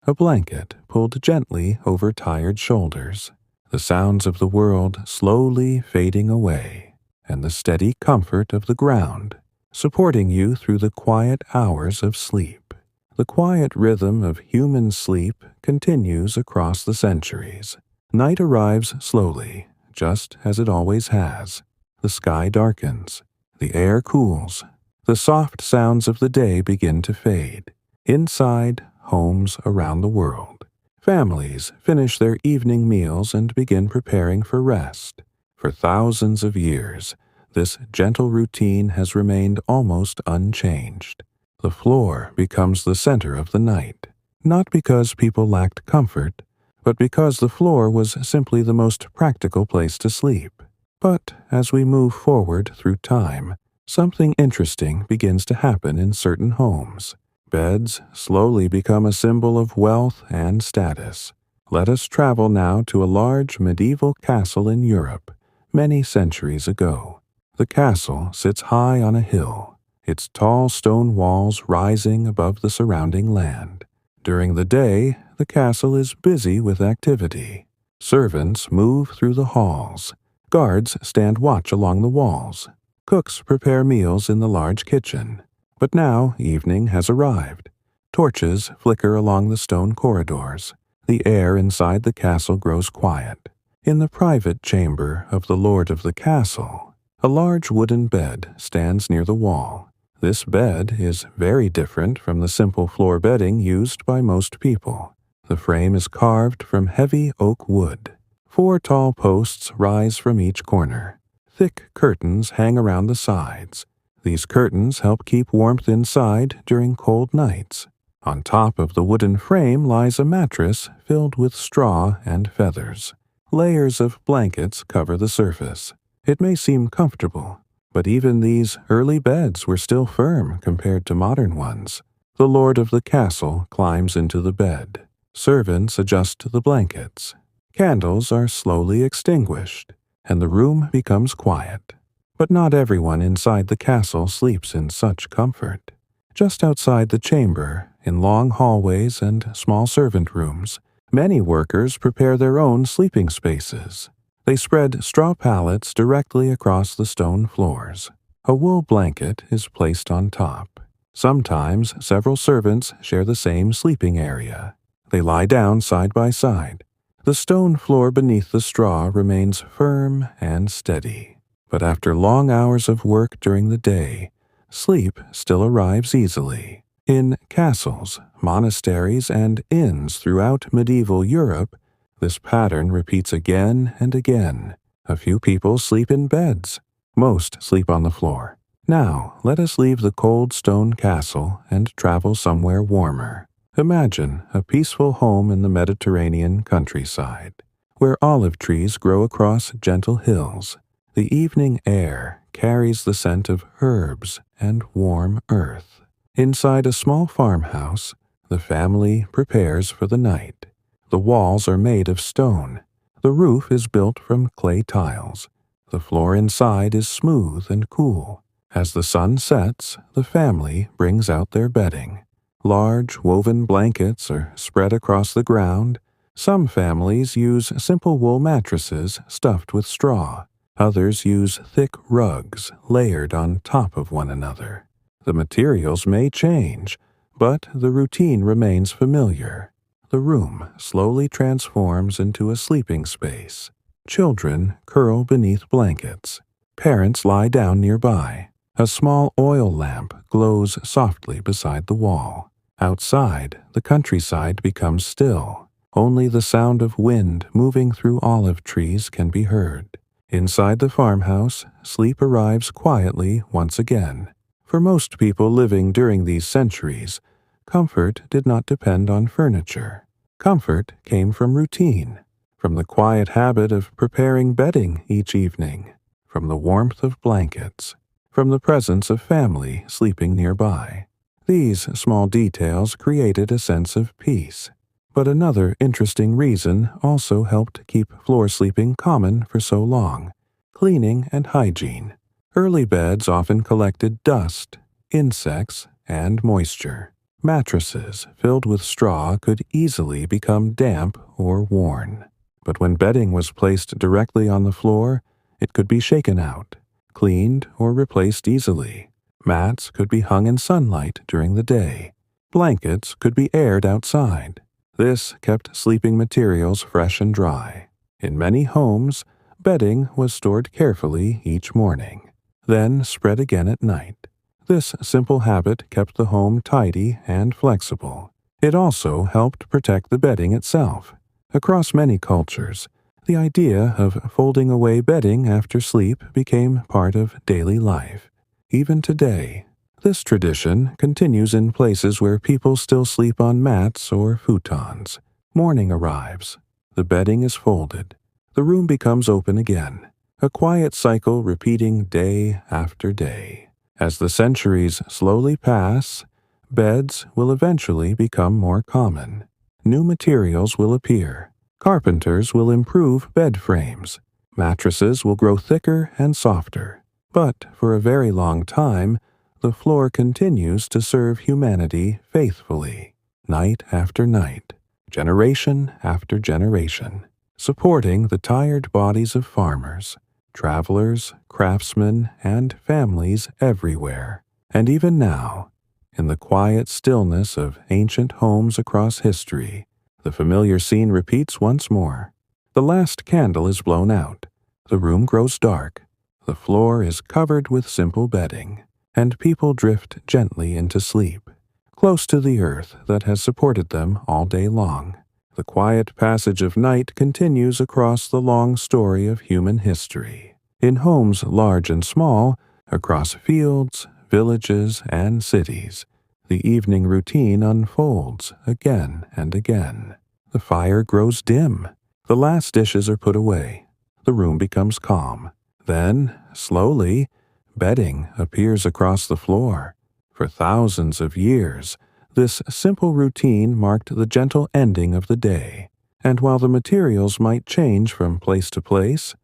a blanket pulled gently over tired shoulders, the sounds of the world slowly fading away, and the steady comfort of the ground supporting you through the quiet hours of sleep. The quiet rhythm of human sleep continues across the centuries. Night arrives slowly, just as it always has. The sky darkens, the air cools, the soft sounds of the day begin to fade. Inside, homes around the world. Families finish their evening meals and begin preparing for rest. For thousands of years, this gentle routine has remained almost unchanged. The floor becomes the center of the night, not because people lacked comfort, but because the floor was simply the most practical place to sleep. But as we move forward through time, something interesting begins to happen in certain homes. Beds slowly become a symbol of wealth and status. Let us travel now to a large medieval castle in Europe, many centuries ago. The castle sits high on a hill, its tall stone walls rising above the surrounding land. During the day, the castle is busy with activity. Servants move through the halls. Guards stand watch along the walls. Cooks prepare meals in the large kitchen. But now evening has arrived. Torches flicker along the stone corridors. The air inside the castle grows quiet. In the private chamber of the lord of the castle, a large wooden bed stands near the wall. This bed is very different from the simple floor bedding used by most people. The frame is carved from heavy oak wood. 4 tall posts rise from each corner. Thick curtains hang around the sides. These curtains help keep warmth inside during cold nights. On top of the wooden frame lies a mattress filled with straw and feathers. Layers of blankets cover the surface. It may seem comfortable, but even these early beds were still firm compared to modern ones. The lord of the castle climbs into the bed. Servants adjust the blankets. Candles are slowly extinguished, and the room becomes quiet. But not everyone inside the castle sleeps in such comfort. Just outside the chamber, in long hallways and small servant rooms, many workers prepare their own sleeping spaces. They spread straw pallets directly across the stone floors. A wool blanket is placed on top. Sometimes several servants share the same sleeping area. They lie down side by side. The stone floor beneath the straw remains firm and steady. But after long hours of work during the day, sleep still arrives easily. In castles, monasteries, and inns throughout medieval Europe, this pattern repeats again and again. A few people sleep in beds. Most sleep on the floor. Now, let us leave the cold stone castle and travel somewhere warmer. Imagine a peaceful home in the Mediterranean countryside, where olive trees grow across gentle hills. The evening air carries the scent of herbs and warm earth. Inside a small farmhouse, the family prepares for the night. The walls are made of stone. The roof is built from clay tiles. The floor inside is smooth and cool. As the sun sets, the family brings out their bedding. Large woven blankets are spread across the ground. Some families use simple wool mattresses stuffed with straw. Others use thick rugs layered on top of one another. The materials may change, but the routine remains familiar. The room slowly transforms into a sleeping space. Children curl beneath blankets. Parents lie down nearby. A small oil lamp glows softly beside the wall. Outside, the countryside becomes still. Only the sound of wind moving through olive trees can be heard. Inside the farmhouse, sleep arrives quietly once again. For most people living during these centuries, comfort did not depend on furniture. Comfort came from routine, from the quiet habit of preparing bedding each evening, from the warmth of blankets, from the presence of family sleeping nearby. These small details created a sense of peace. But another interesting reason also helped keep floor sleeping common for so long: cleaning and hygiene. Early beds often collected dust, insects, and moisture. Mattresses filled with straw could easily become damp or worn. But when bedding was placed directly on the floor, it could be shaken out, cleaned, or replaced easily. Mats could be hung in sunlight during the day. Blankets could be aired outside. This kept sleeping materials fresh and dry. In many homes, bedding was stored carefully each morning, then spread again at night. This simple habit kept the home tidy and flexible. It also helped protect the bedding itself. Across many cultures, the idea of folding away bedding after sleep became part of daily life. Even today, this tradition continues in places where people still sleep on mats or futons. Morning arrives. The bedding is folded. The room becomes open again, a quiet cycle repeating day after day. As the centuries slowly pass, beds will eventually become more common. New materials will appear. Carpenters will improve bed frames. Mattresses will grow thicker and softer. But for a very long time, the floor continues to serve humanity faithfully, night after night, generation after generation, supporting the tired bodies of farmers, travelers, craftsmen, and families everywhere. And even now, in the quiet stillness of ancient homes across history, the familiar scene repeats once more. The last candle is blown out. The room grows dark. The floor is covered with simple bedding, and people drift gently into sleep, close to the earth that has supported them all day long. The quiet passage of night continues across the long story of human history. In homes large and small, across fields, villages, and cities, the evening routine unfolds again and again. The fire grows dim. The last dishes are put away. The room becomes calm. Then, slowly, bedding appears across the floor. For thousands of years, this simple routine marked the gentle ending of the day. And while the materials might change from place to place,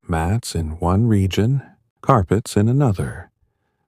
mats in one region, carpets in another,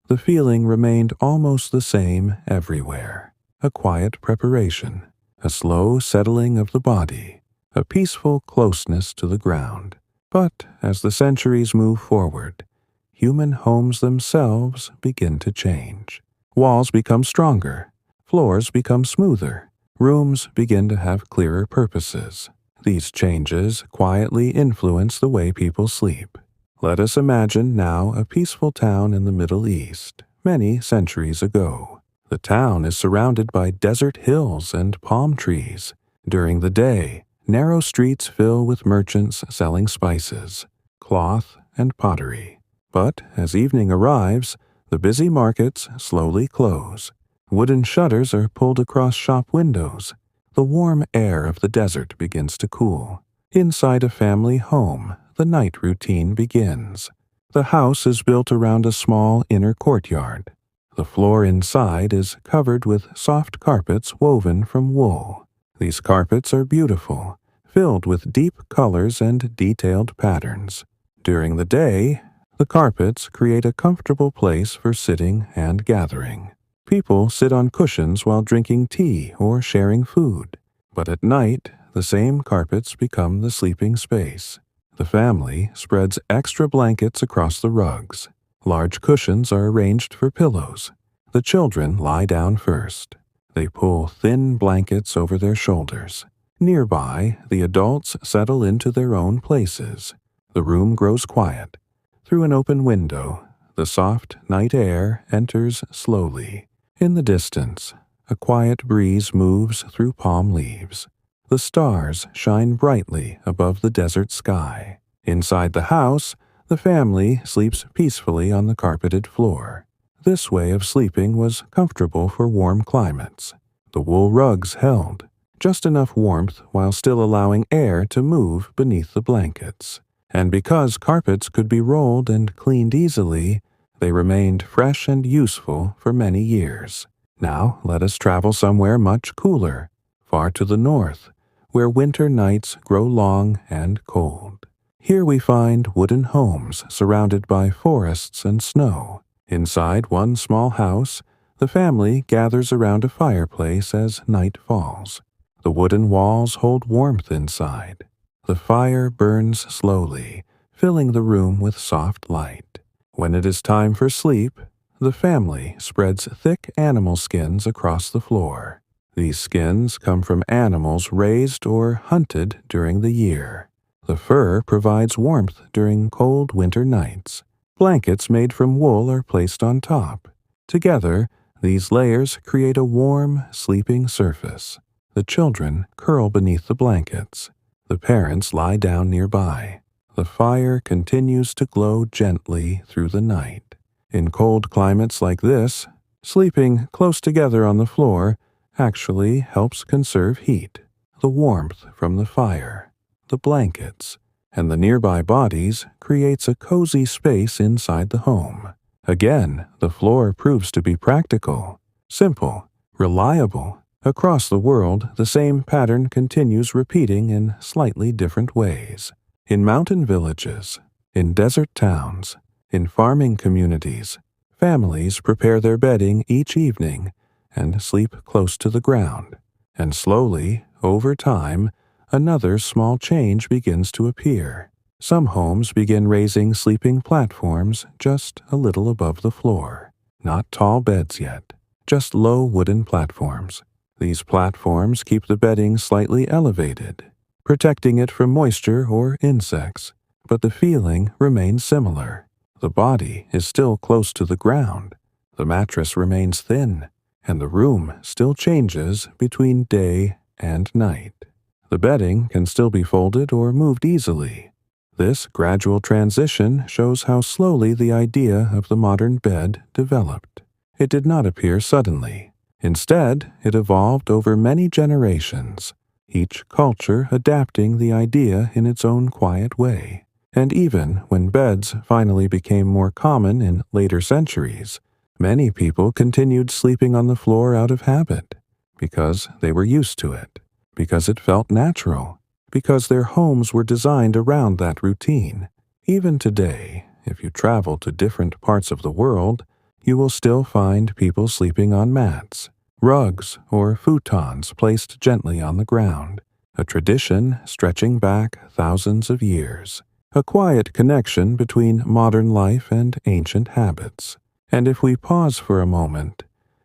the feeling remained almost the same everywhere. A quiet preparation, a slow settling of the body, a peaceful closeness to the ground. But as the centuries move forward, human homes themselves begin to change. Walls become stronger, floors become smoother, rooms begin to have clearer purposes. These changes quietly influence the way people sleep. Let us imagine now a peaceful town in the Middle East, many centuries ago. The town is surrounded by desert hills and palm trees. During the day, narrow streets fill with merchants selling spices, cloth, and pottery. But as evening arrives, the busy markets slowly close. Wooden shutters are pulled across shop windows. The warm air of the desert begins to cool. Inside a family home, the night routine begins. The house is built around a small inner courtyard. The floor inside is covered with soft carpets woven from wool. These carpets are beautiful, filled with deep colors and detailed patterns. During the day, the carpets create a comfortable place for sitting and gathering. People sit on cushions while drinking tea or sharing food. But at night, the same carpets become the sleeping space. The family spreads extra blankets across the rugs. Large cushions are arranged for pillows. The children lie down first. They pull thin blankets over their shoulders. Nearby, the adults settle into their own places. The room grows quiet. Through an open window, the soft night air enters slowly. In the distance, a quiet breeze moves through palm leaves. The stars shine brightly above the desert sky. Inside the house, the family sleeps peacefully on the carpeted floor. This way of sleeping was comfortable for warm climates. The wool rugs held just enough warmth while still allowing air to move beneath the blankets. And because carpets could be rolled and cleaned easily, they remained fresh and useful for many years. Now let us travel somewhere much cooler, far to the north, where winter nights grow long and cold. Here we find wooden homes surrounded by forests and snow. Inside one small house, the family gathers around a fireplace as night falls. The wooden walls hold warmth inside. The fire burns slowly, filling the room with soft light. When it is time for sleep, the family spreads thick animal skins across the floor. These skins come from animals raised or hunted during the year. The fur provides warmth during cold winter nights. Blankets made from wool are placed on top. Together, These layers create a warm, sleeping surface. The children curl beneath the blankets. The parents lie down nearby. The fire continues to glow gently through the night. In cold climates like this, sleeping close together on the floor actually helps conserve heat. The warmth from the fire, the blankets, and the nearby bodies creates a cozy space inside the home. Again, the floor proves to be practical, simple, reliable. Across the world, the same pattern continues repeating in slightly different ways. In mountain villages, in desert towns, in farming communities, families prepare their bedding each evening and sleep close to the ground. And slowly, over time, another small change begins to appear. Some homes begin raising sleeping platforms just a little above the floor. Not tall beds yet, just low wooden platforms. These platforms keep the bedding slightly elevated, protecting it from moisture or insects, but the feeling remains similar. The body is still close to the ground, the mattress remains thin, and the room still changes between day and night. The bedding can still be folded or moved easily. This gradual transition shows how slowly the idea of the modern bed developed. It did not appear suddenly. Instead, it evolved over many generations, each culture adapting the idea in its own quiet way. And even when beds finally became more common in later centuries, many people continued sleeping on the floor out of habit, because they were used to it, because it felt natural, because their homes were designed around that routine. Even today, if you travel to different parts of the world, you will still find people sleeping on mats, rugs, or futons placed gently on the ground, a tradition stretching back thousands of years, a quiet connection between modern life and ancient habits. And if we pause for a moment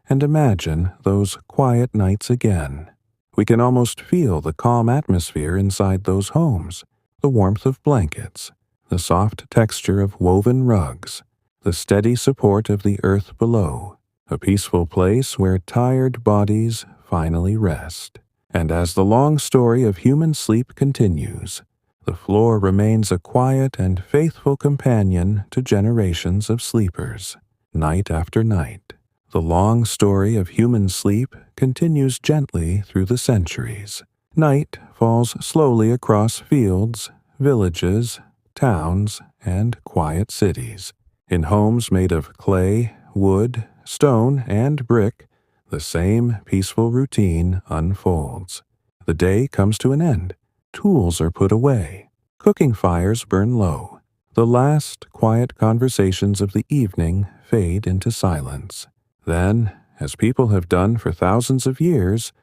and imagine those quiet nights again, we can almost feel the calm atmosphere inside those homes, the warmth of blankets, the soft texture of woven rugs, the steady support of the earth below, a peaceful place where tired bodies finally rest. And as the long story of human sleep continues, the floor remains a quiet and faithful companion to generations of sleepers. Night after night, the long story of human sleep continues gently through the centuries. Night falls slowly across fields, villages, towns, and quiet cities. In homes made of clay, wood, stone, and brick, the same peaceful routine unfolds. The day comes to an end. Tools are put away. Cooking fires burn low. The last quiet conversations of the evening fade into silence. Then, as people have done for thousands of years,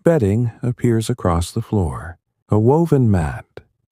bedding appears across the floor. A woven mat,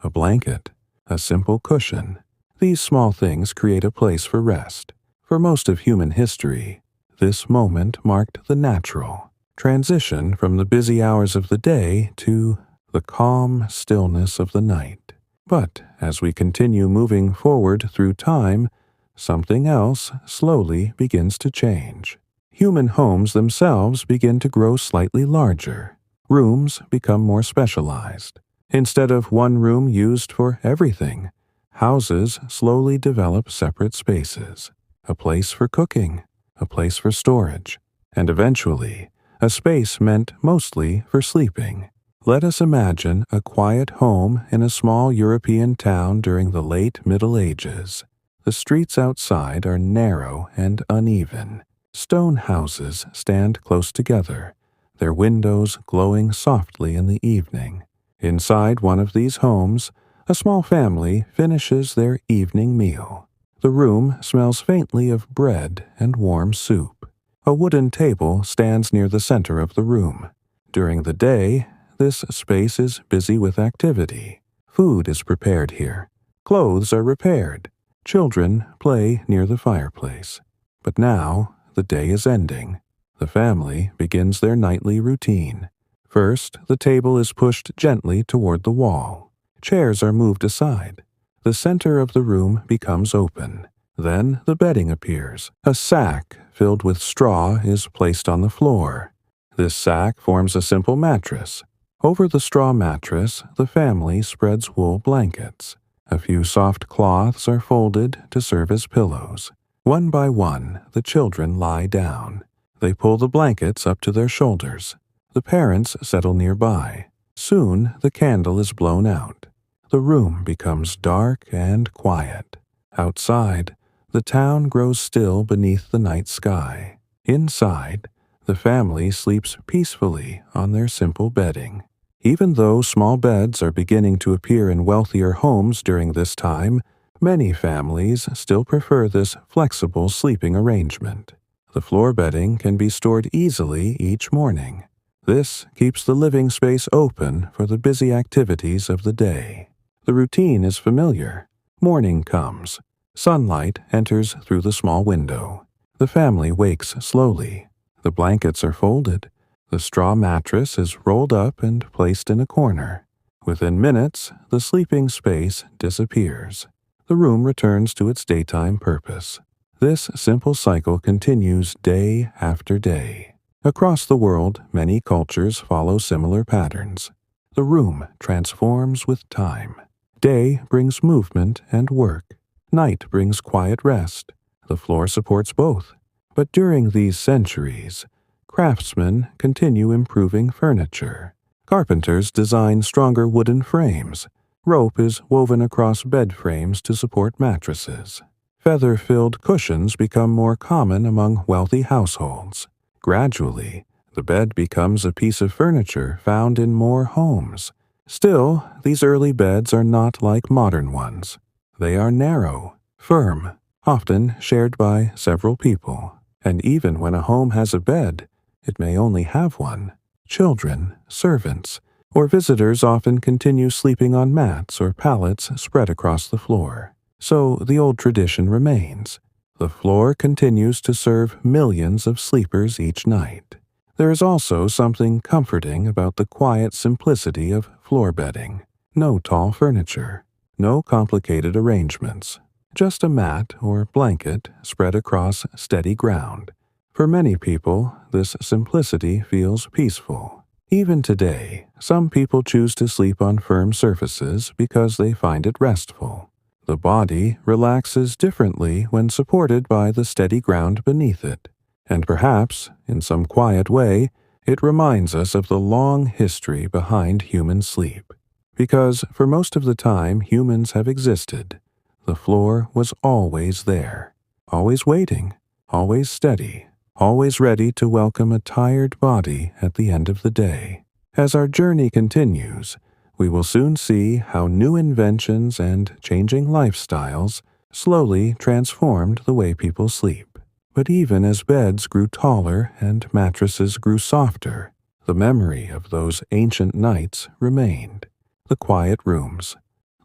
a blanket, a simple cushion. These small things create a place for rest. For most of human history, this moment marked the natural transition from the busy hours of the day to the calm stillness of the night. But as we continue moving forward through time, something else slowly begins to change. Human homes themselves begin to grow slightly larger. Rooms become more specialized. Instead of one room used for everything, houses slowly develop separate spaces. A place for cooking, a place for storage, and eventually, a space meant mostly for sleeping. Let us imagine a quiet home in a small European town during the late Middle Ages. The streets outside are narrow and uneven. Stone houses stand close together, their windows glowing softly in the evening. Inside one of these homes, a small family finishes their evening meal. The room smells faintly of bread and warm soup. A wooden table stands near the center of the room. During the day, this space is busy with activity. Food is prepared here. Clothes are repaired. Children play near the fireplace. But now, the day is ending. The family begins their nightly routine. First, the table is pushed gently toward the wall. Chairs are moved aside. The center of the room becomes open. Then the bedding appears, a sack filled with straw is placed on the floor. This sack forms a simple mattress. Over the straw mattress, the family spreads wool blankets. A few soft cloths are folded to serve as pillows. One by one, the children lie down. They pull the blankets up to their shoulders. The parents settle nearby. Soon, the candle is blown out. The room becomes dark and quiet. Outside, the town grows still beneath the night sky. Inside, the family sleeps peacefully on their simple bedding. Even though small beds are beginning to appear in wealthier homes during this time, many families still prefer this flexible sleeping arrangement. The floor bedding can be stored easily each morning. This keeps the living space open for the busy activities of the day. The routine is familiar. Morning comes. Sunlight enters through the small window. The family wakes slowly. The blankets are folded. The straw mattress is rolled up and placed in a corner. Within minutes, the sleeping space disappears. The room returns to its daytime purpose. This simple cycle continues day after day. Across the world, many cultures follow similar patterns. The room transforms with time. Day brings movement and work. Night brings quiet rest. The floor supports both. But during these centuries, craftsmen continue improving furniture. Carpenters design stronger wooden frames. Rope is woven across bed frames to support mattresses. Feather-filled cushions become more common among wealthy households. Gradually, the bed becomes a piece of furniture found in more homes. Still, these early beds are not like modern ones. They are narrow, firm, often shared by several people. And even when a home has a bed, it may only have one. Children, servants, or visitors often continue sleeping on mats or pallets spread across the floor. So the old tradition remains. The floor continues to serve millions of sleepers each night. There is also something comforting about the quiet simplicity of floor bedding. No tall furniture, no complicated arrangements, just a mat or blanket spread across steady ground. For many people, this simplicity feels peaceful. Even today, some people choose to sleep on firm surfaces because they find it restful. The body relaxes differently when supported by the steady ground beneath it. And perhaps, in some quiet way, it reminds us of the long history behind human sleep. Because for most of the time humans have existed, the floor was always there, always waiting, always steady, always ready to welcome a tired body at the end of the day. As our journey continues, we will soon see how new inventions and changing lifestyles slowly transformed the way people sleep. But even as beds grew taller and mattresses grew softer, the memory of those ancient nights remained. The quiet rooms,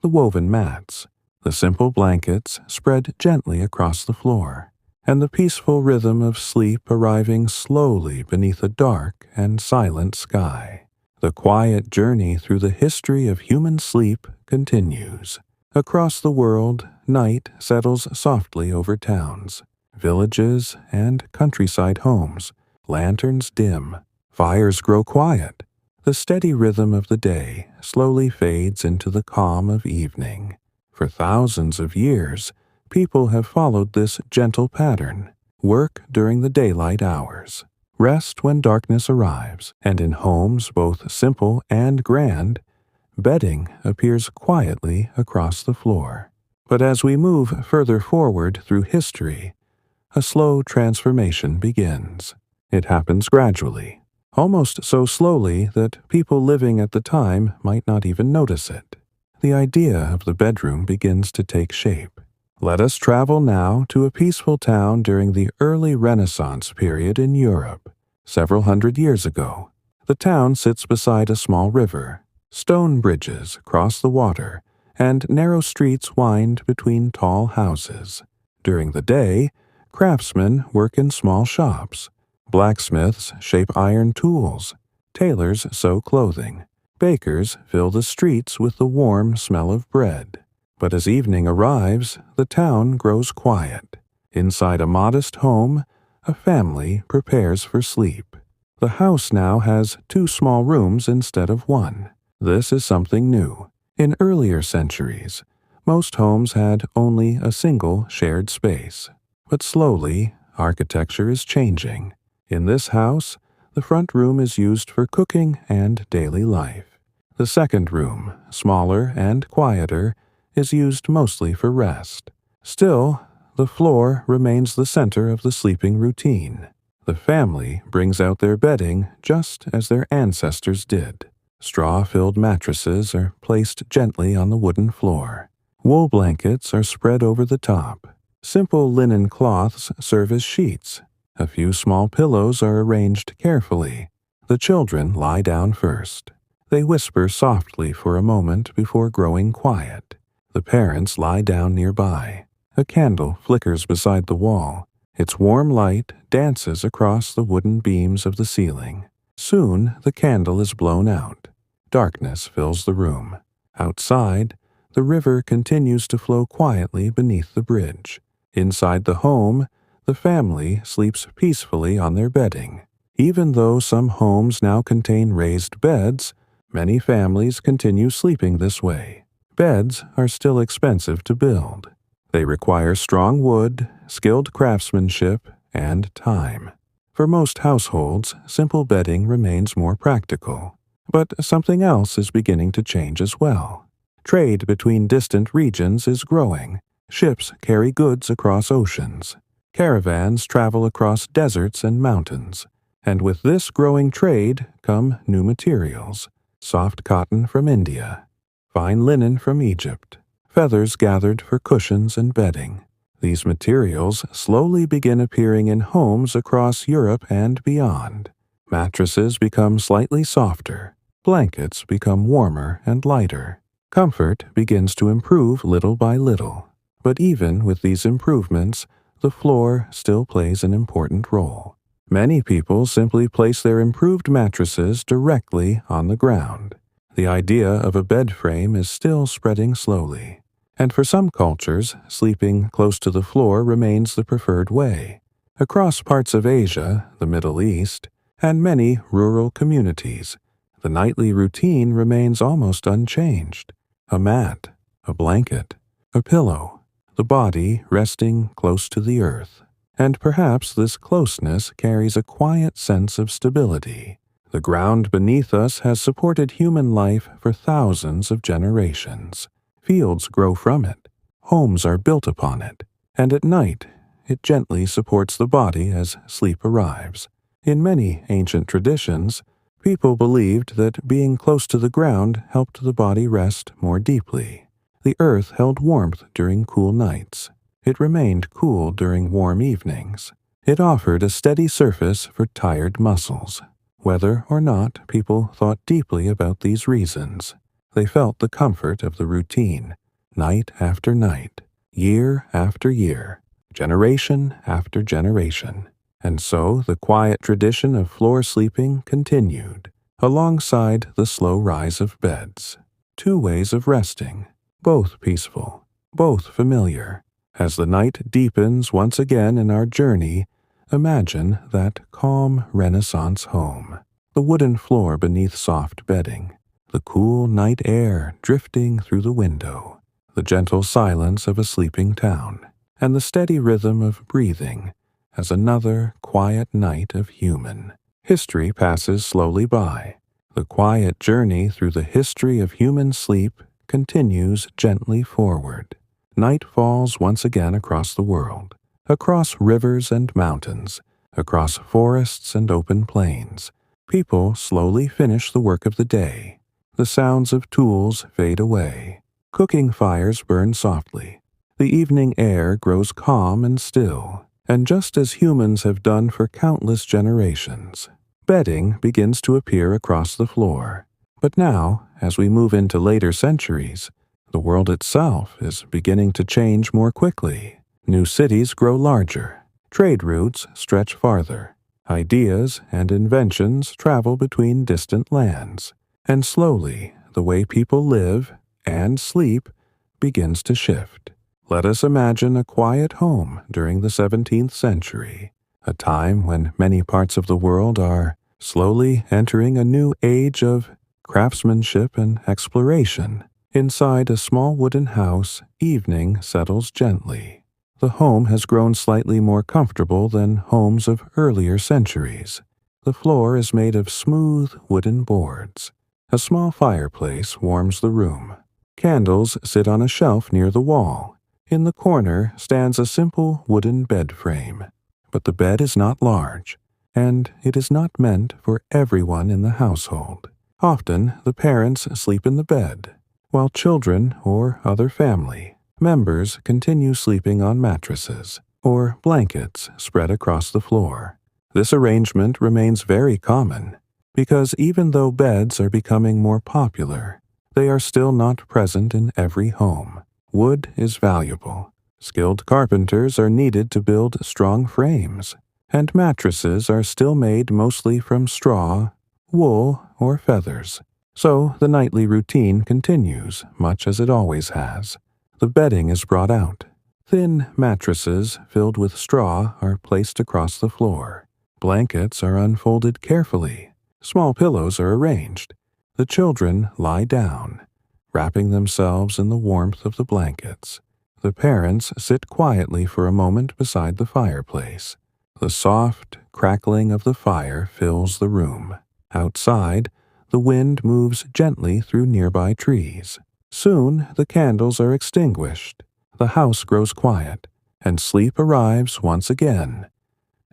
the woven mats, the simple blankets spread gently across the floor, and the peaceful rhythm of sleep arriving slowly beneath a dark and silent sky. The quiet journey through the history of human sleep continues. Across the world, night settles softly over towns, villages, and countryside homes. Lanterns dim. Fires grow quiet. The steady rhythm of the day slowly fades into the calm of evening. For thousands of years, people have followed this gentle pattern. Work during the daylight hours. Rest when darkness arrives, and in homes both simple and grand, bedding appears quietly across the floor. But as we move further forward through history, a slow transformation begins. It happens gradually, almost so slowly that people living at the time might not even notice it. The idea of the bedroom begins to take shape. Let us travel now to a peaceful town during the early Renaissance period in Europe. Several hundred years ago, the town sits beside a small river. Stone bridges cross the water, and narrow streets wind between tall houses. During the day, craftsmen work in small shops. Blacksmiths shape iron tools. Tailors sew clothing. Bakers fill the streets with the warm smell of bread. But as evening arrives, the town grows quiet. Inside a modest home, a family prepares for sleep. The house now has 2 small rooms instead of 1. This is something new. In earlier centuries, most homes had only a single shared space. But slowly, architecture is changing. In this house, the front room is used for cooking and daily life. The second room, smaller and quieter, is used mostly for rest. Still, the floor remains the center of the sleeping routine. The family brings out their bedding just as their ancestors did. Straw-filled mattresses are placed gently on the wooden floor. Wool blankets are spread over the top. Simple linen cloths serve as sheets. A few small pillows are arranged carefully. The children lie down first. They whisper softly for a moment before growing quiet. The parents lie down nearby. A candle flickers beside the wall. Its warm light dances across the wooden beams of the ceiling. Soon the candle is blown out. Darkness fills the room. Outside, the river continues to flow quietly beneath the bridge. Inside the home, the family sleeps peacefully on their bedding. Even though some homes now contain raised beds, many families continue sleeping this way. Beds are still expensive to build. They require strong wood, skilled craftsmanship, and time. For most households, simple bedding remains more practical. But something else is beginning to change as well. Trade between distant regions is growing. Ships carry goods across oceans. Caravans travel across deserts and mountains. And with this growing trade come new materials. Soft cotton from India, fine linen from Egypt, feathers gathered for cushions and bedding. These materials slowly begin appearing in homes across Europe and beyond. Mattresses become slightly softer. Blankets become warmer and lighter. Comfort begins to improve little by little. But even with these improvements, the floor still plays an important role. Many people simply place their improved mattresses directly on the ground. The idea of a bed frame is still spreading slowly. And for some cultures, sleeping close to the floor remains the preferred way. Across parts of Asia, the Middle East, and many rural communities, the nightly routine remains almost unchanged. A mat, a blanket, a pillow, the body resting close to the earth. And perhaps this closeness carries a quiet sense of stability. The ground beneath us has supported human life for thousands of generations. Fields grow from it. Homes are built upon it. And at night, it gently supports the body as sleep arrives. In many ancient traditions, people believed that being close to the ground helped the body rest more deeply. The earth held warmth during cool nights. It remained cool during warm evenings. It offered a steady surface for tired muscles. Whether or not people thought deeply about these reasons, they felt the comfort of the routine, night after night, year after year, generation after generation. And so the quiet tradition of floor sleeping continued, alongside the slow rise of beds. 2 ways of resting, both peaceful, both familiar. As the night deepens once again in our journey, imagine that calm Renaissance home. The wooden floor beneath soft bedding, the cool night air drifting through the window, the gentle silence of a sleeping town, and the steady rhythm of breathing as another quiet night of human. History passes slowly by. The quiet journey through the history of human sleep continues gently forward. Night falls once again across the world, across rivers and mountains, across forests and open plains. People slowly finish the work of the day. The sounds of tools fade away. Cooking fires burn softly. The evening air grows calm and still. And just as humans have done for countless generations, bedding begins to appear across the floor. But now, as we move into later centuries, the world itself is beginning to change more quickly. New cities grow larger. Trade routes stretch farther. Ideas and inventions travel between distant lands. And slowly, the way people live and sleep begins to shift. Let us imagine a quiet home during the 17th century. a time when many parts of the world are slowly entering a new age of craftsmanship and exploration. Inside a small wooden house, evening settles gently. The home has grown slightly more comfortable than homes of earlier centuries. The floor is made of smooth wooden boards. A small fireplace warms the room. Candles sit on a shelf near the wall. In the corner stands a simple wooden bed frame. But the bed is not large, and it is not meant for everyone in the household. Often, the parents sleep in the bed, while children or other family members continue sleeping on mattresses or blankets spread across the floor. This arrangement remains very common because even though beds are becoming more popular, they are still not present in every home. Wood is valuable. Skilled carpenters are needed to build strong frames, and mattresses are still made mostly from straw, wool, or feathers. So the nightly routine continues much as it always has. The bedding is brought out. Thin mattresses filled with straw are placed across the floor. Blankets are unfolded carefully. Small pillows are arranged. The children lie down, wrapping themselves in the warmth of the blankets. The parents sit quietly for a moment beside the fireplace. The soft crackling of the fire fills the room. Outside, the wind moves gently through nearby trees. Soon the candles are extinguished. The house grows quiet, and sleep arrives once again,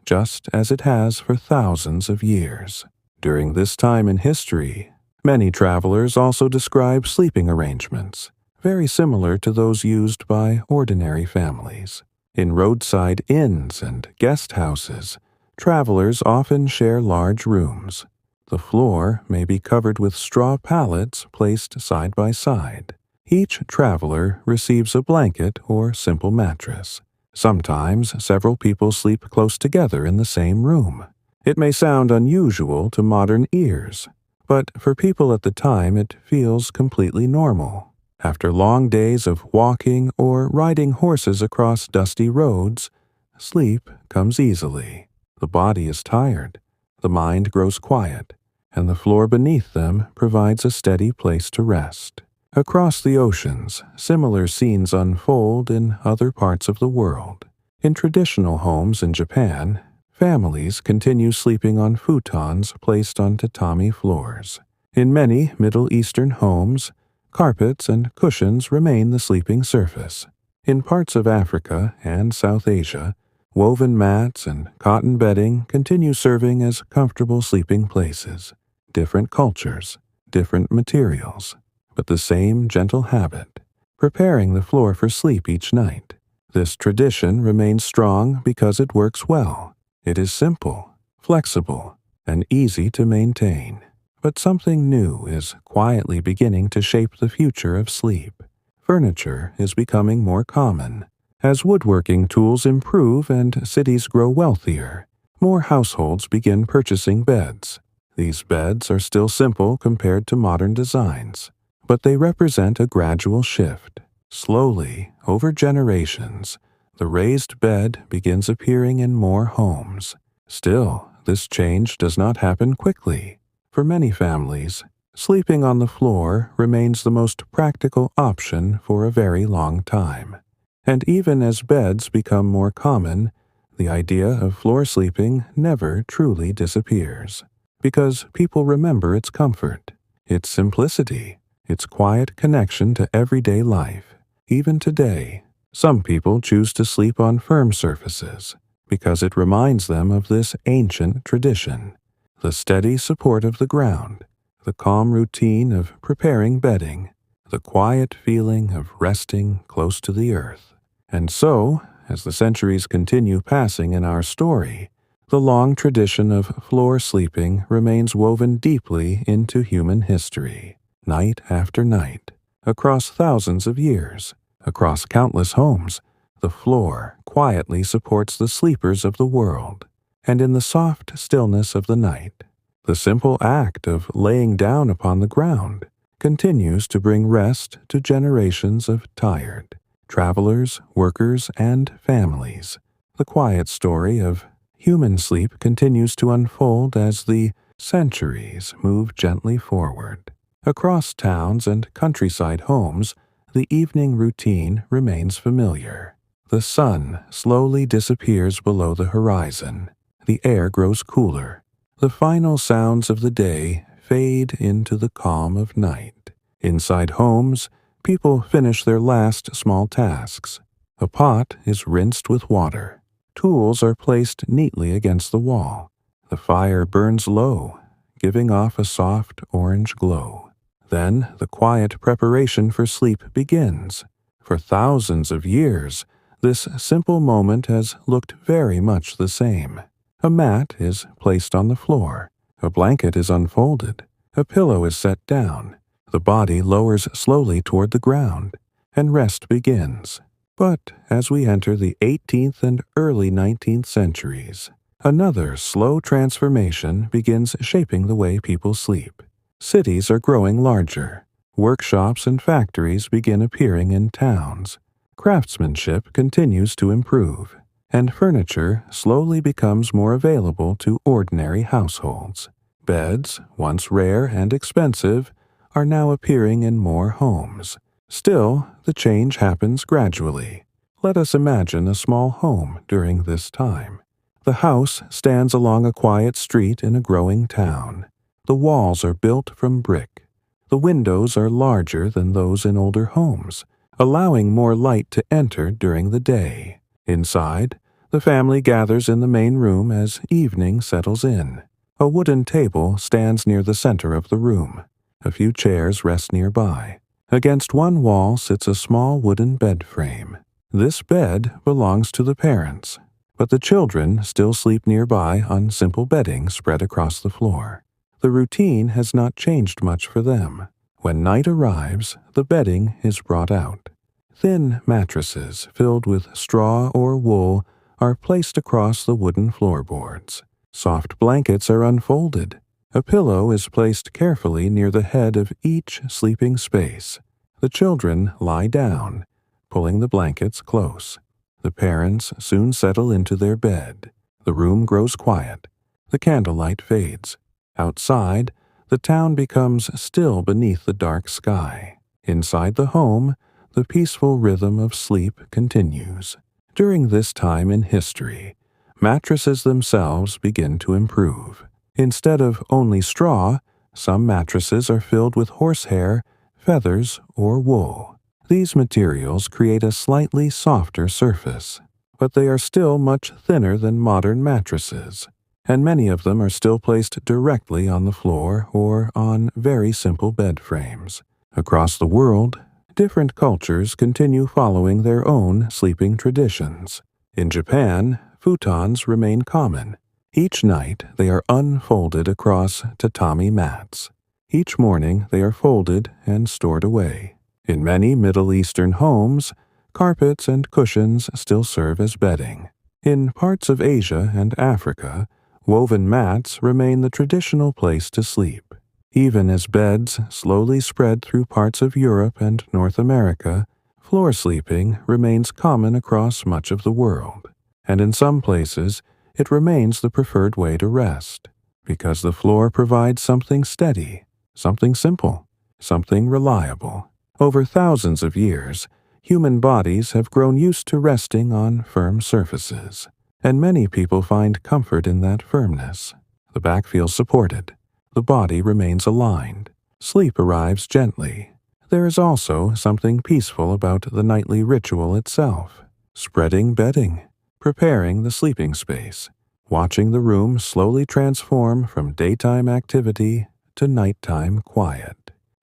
just as it has for thousands of years. During this time in history, many travelers also describe sleeping arrangements, very similar to those used by ordinary families. In roadside inns and guest houses, travelers often share large rooms. The floor may be covered with straw pallets placed side by side. Each traveler receives a blanket or simple mattress. Sometimes several people sleep close together in the same room. It may sound unusual to modern ears, but for people at the time it feels completely normal. After long days of walking or riding horses across dusty roads, sleep comes easily. The body is tired, the mind grows quiet, and the floor beneath them provides a steady place to rest. Across the oceans, similar scenes unfold in other parts of the world. In traditional homes in Japan, families continue sleeping on futons placed on tatami floors. In many Middle Eastern homes, carpets and cushions remain the sleeping surface. In parts of Africa and South Asia, woven mats and cotton bedding continue serving as comfortable sleeping places. Different cultures, different materials, but the same gentle habit, preparing the floor for sleep each night. This tradition remains strong because it works well. It is simple, flexible, and easy to maintain. But something new is quietly beginning to shape the future of sleep. Furniture is becoming more common. As woodworking tools improve and cities grow wealthier, more households begin purchasing beds. These beds are still simple compared to modern designs, but they represent a gradual shift. Slowly, over generations, the raised bed begins appearing in more homes. Still, this change does not happen quickly. For many families, sleeping on the floor remains the most practical option for a very long time. And even as beds become more common, the idea of floor sleeping never truly disappears, because people remember its comfort, its simplicity, its quiet connection to everyday life. Even today, some people choose to sleep on firm surfaces because it reminds them of this ancient tradition. The steady support of the ground, the calm routine of preparing bedding, the quiet feeling of resting close to the earth. And so, as the centuries continue passing in our story, the long tradition of floor sleeping remains woven deeply into human history, night after night, across thousands of years, across countless homes. The floor quietly supports the sleepers of the world, and in the soft stillness of the night, the simple act of laying down upon the ground continues to bring rest to generations of tired travelers, workers, and families. The quiet story of Human sleep continues to unfold as the centuries move gently forward. Across towns and countryside homes, the evening routine remains familiar. The sun slowly disappears below the horizon. The air grows cooler. The final sounds of the day fade into the calm of night. Inside homes, people finish their last small tasks. A pot is rinsed with water. Tools are placed neatly against the wall. The fire burns low, giving off a soft orange glow. Then the quiet preparation for sleep begins. For thousands of years, this simple moment has looked very much the same. A mat is placed on the floor. A blanket is unfolded. A pillow is set down. The body lowers slowly toward the ground, and rest begins. But as we enter the 18th and early 19th centuries, another slow transformation begins shaping the way people sleep. Cities are growing larger. Workshops and factories begin appearing in towns. Craftsmanship continues to improve, and furniture slowly becomes more available to ordinary households. Beds, once rare and expensive, are now appearing in more homes. Still, the change happens gradually. Let us imagine a small home during this time. The house stands along a quiet street in a growing town. The walls are built from brick. The windows are larger than those in older homes, allowing more light to enter during the day. Inside, the family gathers in the main room as evening settles in. A wooden table stands near the center of the room. A few chairs rest nearby. Against one wall sits a small wooden bed frame. This bed belongs to the parents, but the children still sleep nearby on simple bedding spread across the floor. The routine has not changed much for them. When night arrives, the bedding is brought out. Thin mattresses filled with straw or wool are placed across the wooden floorboards. Soft blankets are unfolded. A pillow is placed carefully near the head of each sleeping space. The children lie down, pulling the blankets close. The parents soon settle into their bed. The room grows quiet. The candlelight fades. Outside, the town becomes still beneath the dark sky. Inside the home, the peaceful rhythm of sleep continues. During this time in history, mattresses themselves begin to improve. Instead of only straw, some mattresses are filled with horsehair, feathers, or wool. These materials create a slightly softer surface, but they are still much thinner than modern mattresses, and many of them are still placed directly on the floor or on very simple bed frames. Across the world, different cultures continue following their own sleeping traditions. In Japan, futons remain common. Each night they are unfolded across tatami mats. Each morning they are folded and stored away. In many Middle Eastern homes, carpets and cushions still serve as bedding. In parts of Asia and Africa, woven mats remain the traditional place to sleep. Even as beds slowly spread through parts of Europe and North America, floor sleeping remains common across much of the world. And in some places, it remains the preferred way to rest, because the floor provides something steady, something simple, something reliable. Over thousands of years, human bodies have grown used to resting on firm surfaces, and many people find comfort in that firmness. The back feels supported. The body remains aligned. Sleep arrives gently. There is also something peaceful about the nightly ritual itself. Spreading bedding, preparing the sleeping space, watching the room slowly transform from daytime activity to nighttime quiet.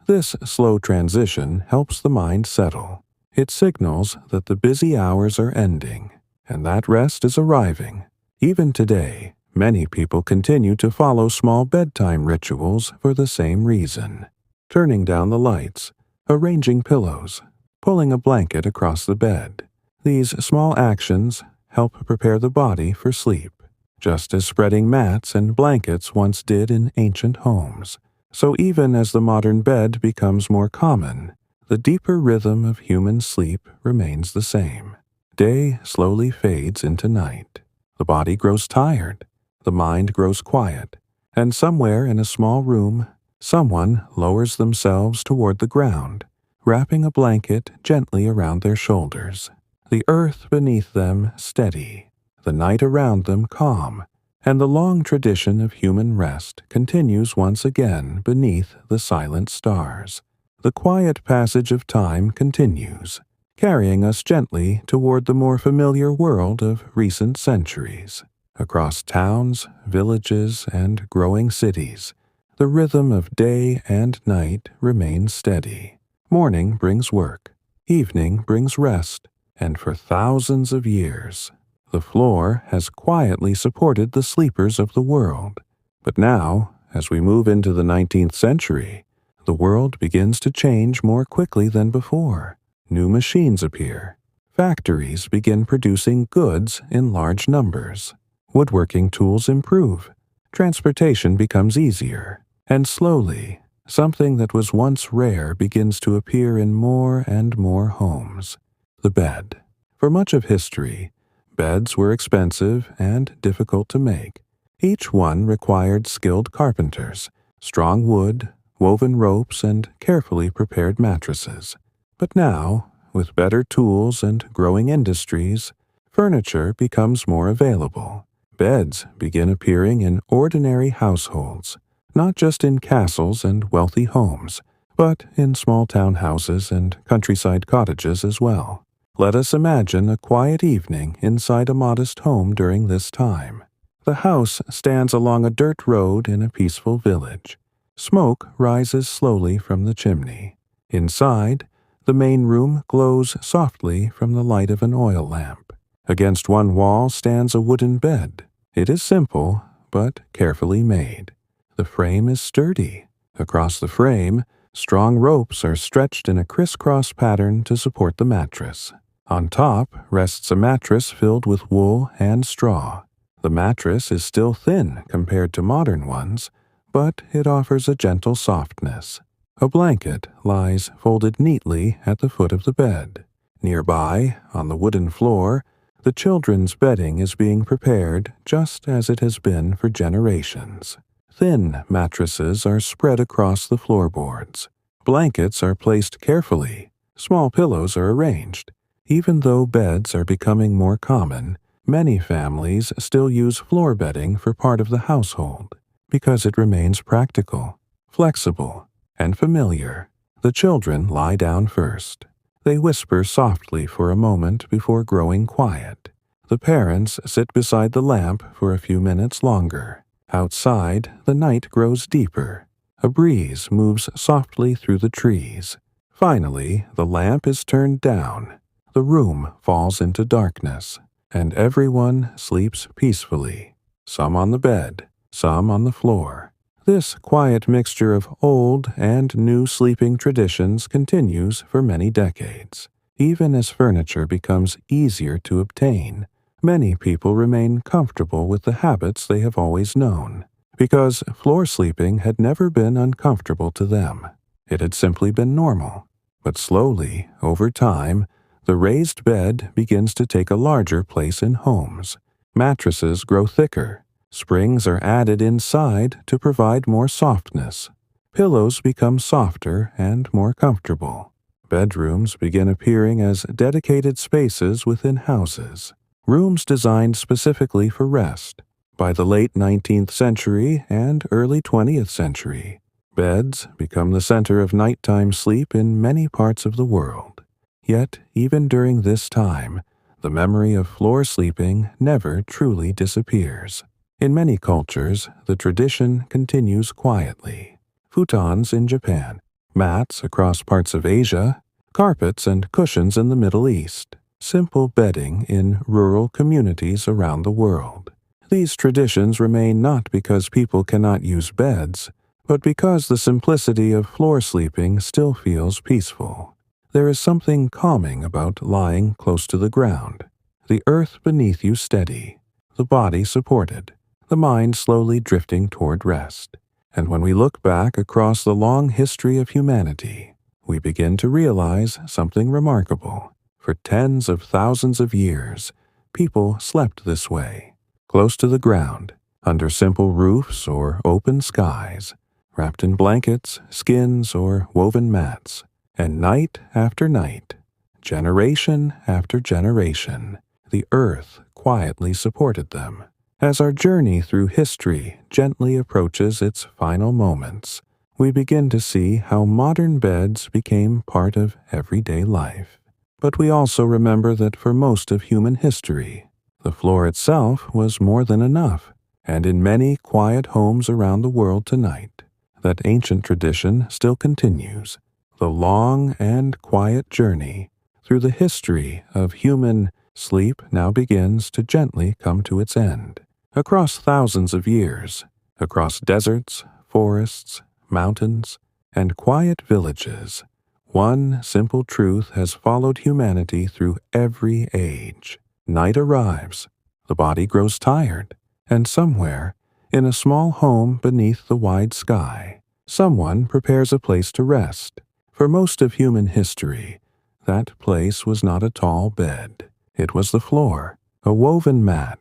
This slow transition helps the mind settle. It signals that the busy hours are ending, and that rest is arriving. Even today, many people continue to follow small bedtime rituals for the same reason. Turning down the lights, arranging pillows, pulling a blanket across the bed. These small actions help prepare the body for sleep, just as spreading mats and blankets once did in ancient homes. So even as the modern bed becomes more common, the deeper rhythm of human sleep remains the same. Day slowly fades into night. The body grows tired, the mind grows quiet, and somewhere in a small room, someone lowers themselves toward the ground, wrapping a blanket gently around their shoulders. The earth beneath them steady, the night around them calm, and the long tradition of human rest continues once again beneath the silent stars. The quiet passage of time continues, carrying us gently toward the more familiar world of recent centuries. Across towns, villages, and growing cities, the rhythm of day and night remains steady. Morning brings work, evening brings rest, and for thousands of years, the floor has quietly supported the sleepers of the world. But now, as we move into the 19th century, the world begins to change more quickly than before. New machines appear. Factories begin producing goods in large numbers. Woodworking tools improve. Transportation becomes easier. And slowly, something that was once rare begins to appear in more and more homes. The bed. For much of history, beds were expensive and difficult to make. Each one required skilled carpenters, strong wood, woven ropes, and carefully prepared mattresses. But now, with better tools and growing industries, furniture becomes more available. Beds begin appearing in ordinary households, not just in castles and wealthy homes, but in small town houses and countryside cottages as well. Let us imagine a quiet evening inside a modest home during this time. The house stands along a dirt road in a peaceful village. Smoke rises slowly from the chimney. Inside, the main room glows softly from the light of an oil lamp. Against one wall stands a wooden bed. It is simple, but carefully made. The frame is sturdy. Across the frame, strong ropes are stretched in a crisscross pattern to support the mattress. On top rests a mattress filled with wool and straw. The mattress is still thin compared to modern ones, but it offers a gentle softness. A blanket lies folded neatly at the foot of the bed. Nearby, on the wooden floor, the children's bedding is being prepared just as it has been for generations. Thin mattresses are spread across the floorboards. Blankets are placed carefully. Small pillows are arranged. Even though beds are becoming more common, many families still use floor bedding for part of the household because it remains practical, flexible, and familiar. The children lie down first. They whisper softly for a moment before growing quiet. The parents sit beside the lamp for a few minutes longer. Outside, the night grows deeper. A breeze moves softly through the trees. Finally, the lamp is turned down. The room falls into darkness, and everyone sleeps peacefully, some on the bed, some on the floor. This quiet mixture of old and new sleeping traditions continues for many decades. Even as furniture becomes easier to obtain, many people remain comfortable with the habits they have always known, because floor sleeping had never been uncomfortable to them. It had simply been normal. But slowly, over time, the raised bed begins to take a larger place in homes. Mattresses grow thicker. Springs are added inside to provide more softness. Pillows become softer and more comfortable. Bedrooms begin appearing as dedicated spaces within houses, rooms designed specifically for rest. By the late 19th century and early 20th century, beds become the center of nighttime sleep in many parts of the world. Yet, even during this time, the memory of floor sleeping never truly disappears. In many cultures, the tradition continues quietly. Futons in Japan, mats across parts of Asia, carpets and cushions in the Middle East, simple bedding in rural communities around the world. These traditions remain not because people cannot use beds, but because the simplicity of floor sleeping still feels peaceful. There is something calming about lying close to the ground, the earth beneath you steady, the body supported, the mind slowly drifting toward rest. And when we look back across the long history of humanity, we begin to realize something remarkable. For tens of thousands of years, people slept this way. close to the ground, under simple roofs or open skies, wrapped in blankets, skins, or woven mats. And night after night, generation after generation, the earth quietly supported them. As our journey through history gently approaches its final moments, we begin to see how modern beds became part of everyday life. But we also remember that for most of human history, the floor itself was more than enough, and in many quiet homes around the world tonight, that ancient tradition still continues, the long and quiet journey through the history of human sleep now begins to gently come to its end. Across thousands of years, across deserts, forests, mountains, and quiet villages, one simple truth has followed humanity through every age. Night arrives, the body grows tired, and somewhere, in a small home beneath the wide sky, someone prepares a place to rest. For most of human history, that place was not a tall bed. It was the floor, a woven mat,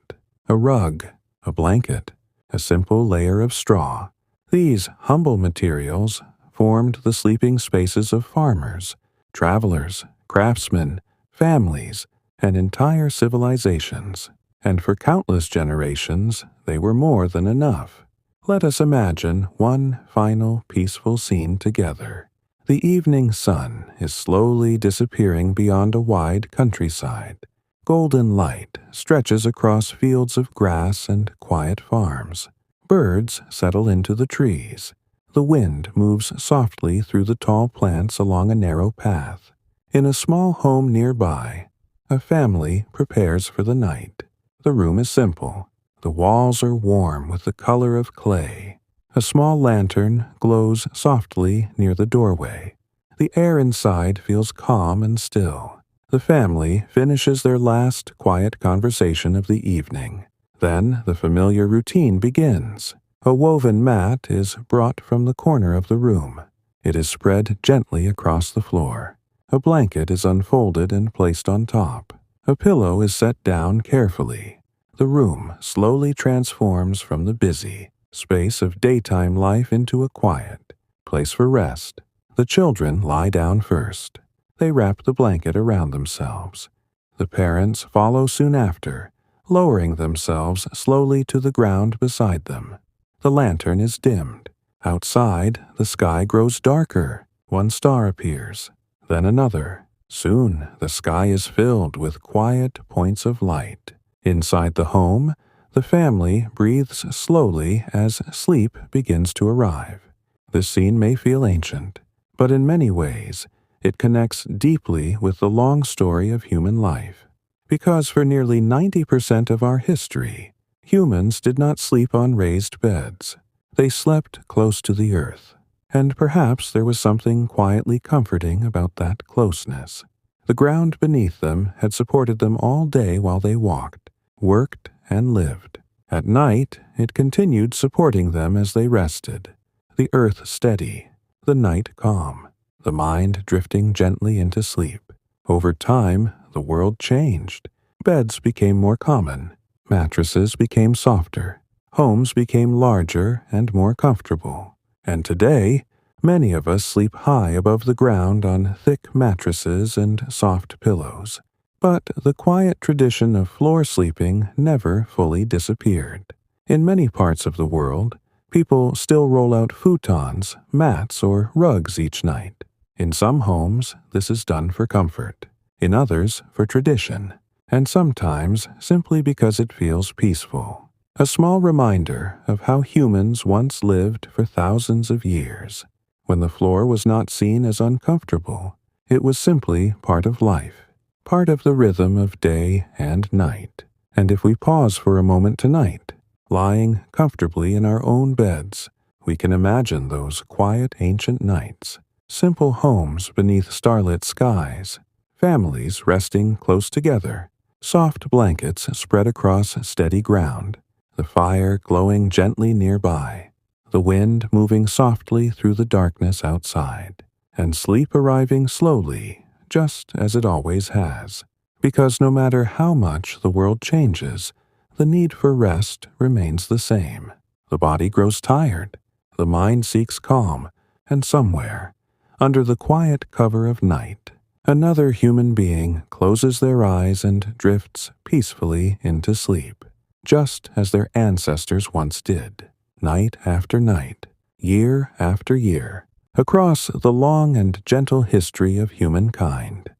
a rug, a blanket, a simple layer of straw. These humble materials formed the sleeping spaces of farmers, travelers, craftsmen, families, and entire civilizations. And for countless generations, they were more than enough. Let us imagine one final peaceful scene together. The evening sun is slowly disappearing beyond a wide countryside. Golden light stretches across fields of grass and quiet farms. Birds settle into the trees. The wind moves softly through the tall plants along a narrow path. In a small home nearby, a family prepares for the night. The room is simple. The walls are warm with the color of clay. A small lantern glows softly near the doorway. The air inside feels calm and still. The family finishes their last quiet conversation of the evening. Then the familiar routine begins. A woven mat is brought from the corner of the room. It is spread gently across the floor. A blanket is unfolded and placed on top. A pillow is set down carefully. The room slowly transforms from the busy space of daytime life into a quiet place for rest. The children lie down first. They wrap the blanket around themselves. The parents follow soon after, lowering themselves slowly to the ground beside them. The lantern is dimmed. Outside, the sky grows darker. One star appears, then another. Soon, the sky is filled with quiet points of light. Inside the home, the family breathes slowly as sleep begins to arrive. This scene may feel ancient, but in many ways, it connects deeply with the long story of human life. Because for nearly 90% of our history, humans did not sleep on raised beds. They slept close to the earth. And perhaps there was something quietly comforting about that closeness. The ground beneath them had supported them all day while they walked, worked, and lived. At night, it continued supporting them as they rested. The earth steady, the night calm, the mind drifting gently into sleep. Over time, the world changed. Beds became more common. Mattresses became softer. Homes became larger and more comfortable. And today, many of us sleep high above the ground on thick mattresses and soft pillows. But the quiet tradition of floor sleeping never fully disappeared. In many parts of the world, people still roll out futons, mats, or rugs each night. In some homes, this is done for comfort. In others, for tradition. And sometimes simply because it feels peaceful. A small reminder of how humans once lived for thousands of years. When the floor was not seen as uncomfortable, it was simply part of life, part of the rhythm of day and night. And if we pause for a moment tonight, lying comfortably in our own beds, we can imagine those quiet ancient nights, simple homes beneath starlit skies, families resting close together, soft blankets spread across steady ground, the fire glowing gently nearby, the wind moving softly through the darkness outside, and sleep arriving slowly, just as it always has. Because no matter how much the world changes, the need for rest remains the same. The body grows tired, the mind seeks calm, and somewhere, under the quiet cover of night, another human being closes their eyes and drifts peacefully into sleep, just as their ancestors once did, night after night, year after year, across the long and gentle history of humankind.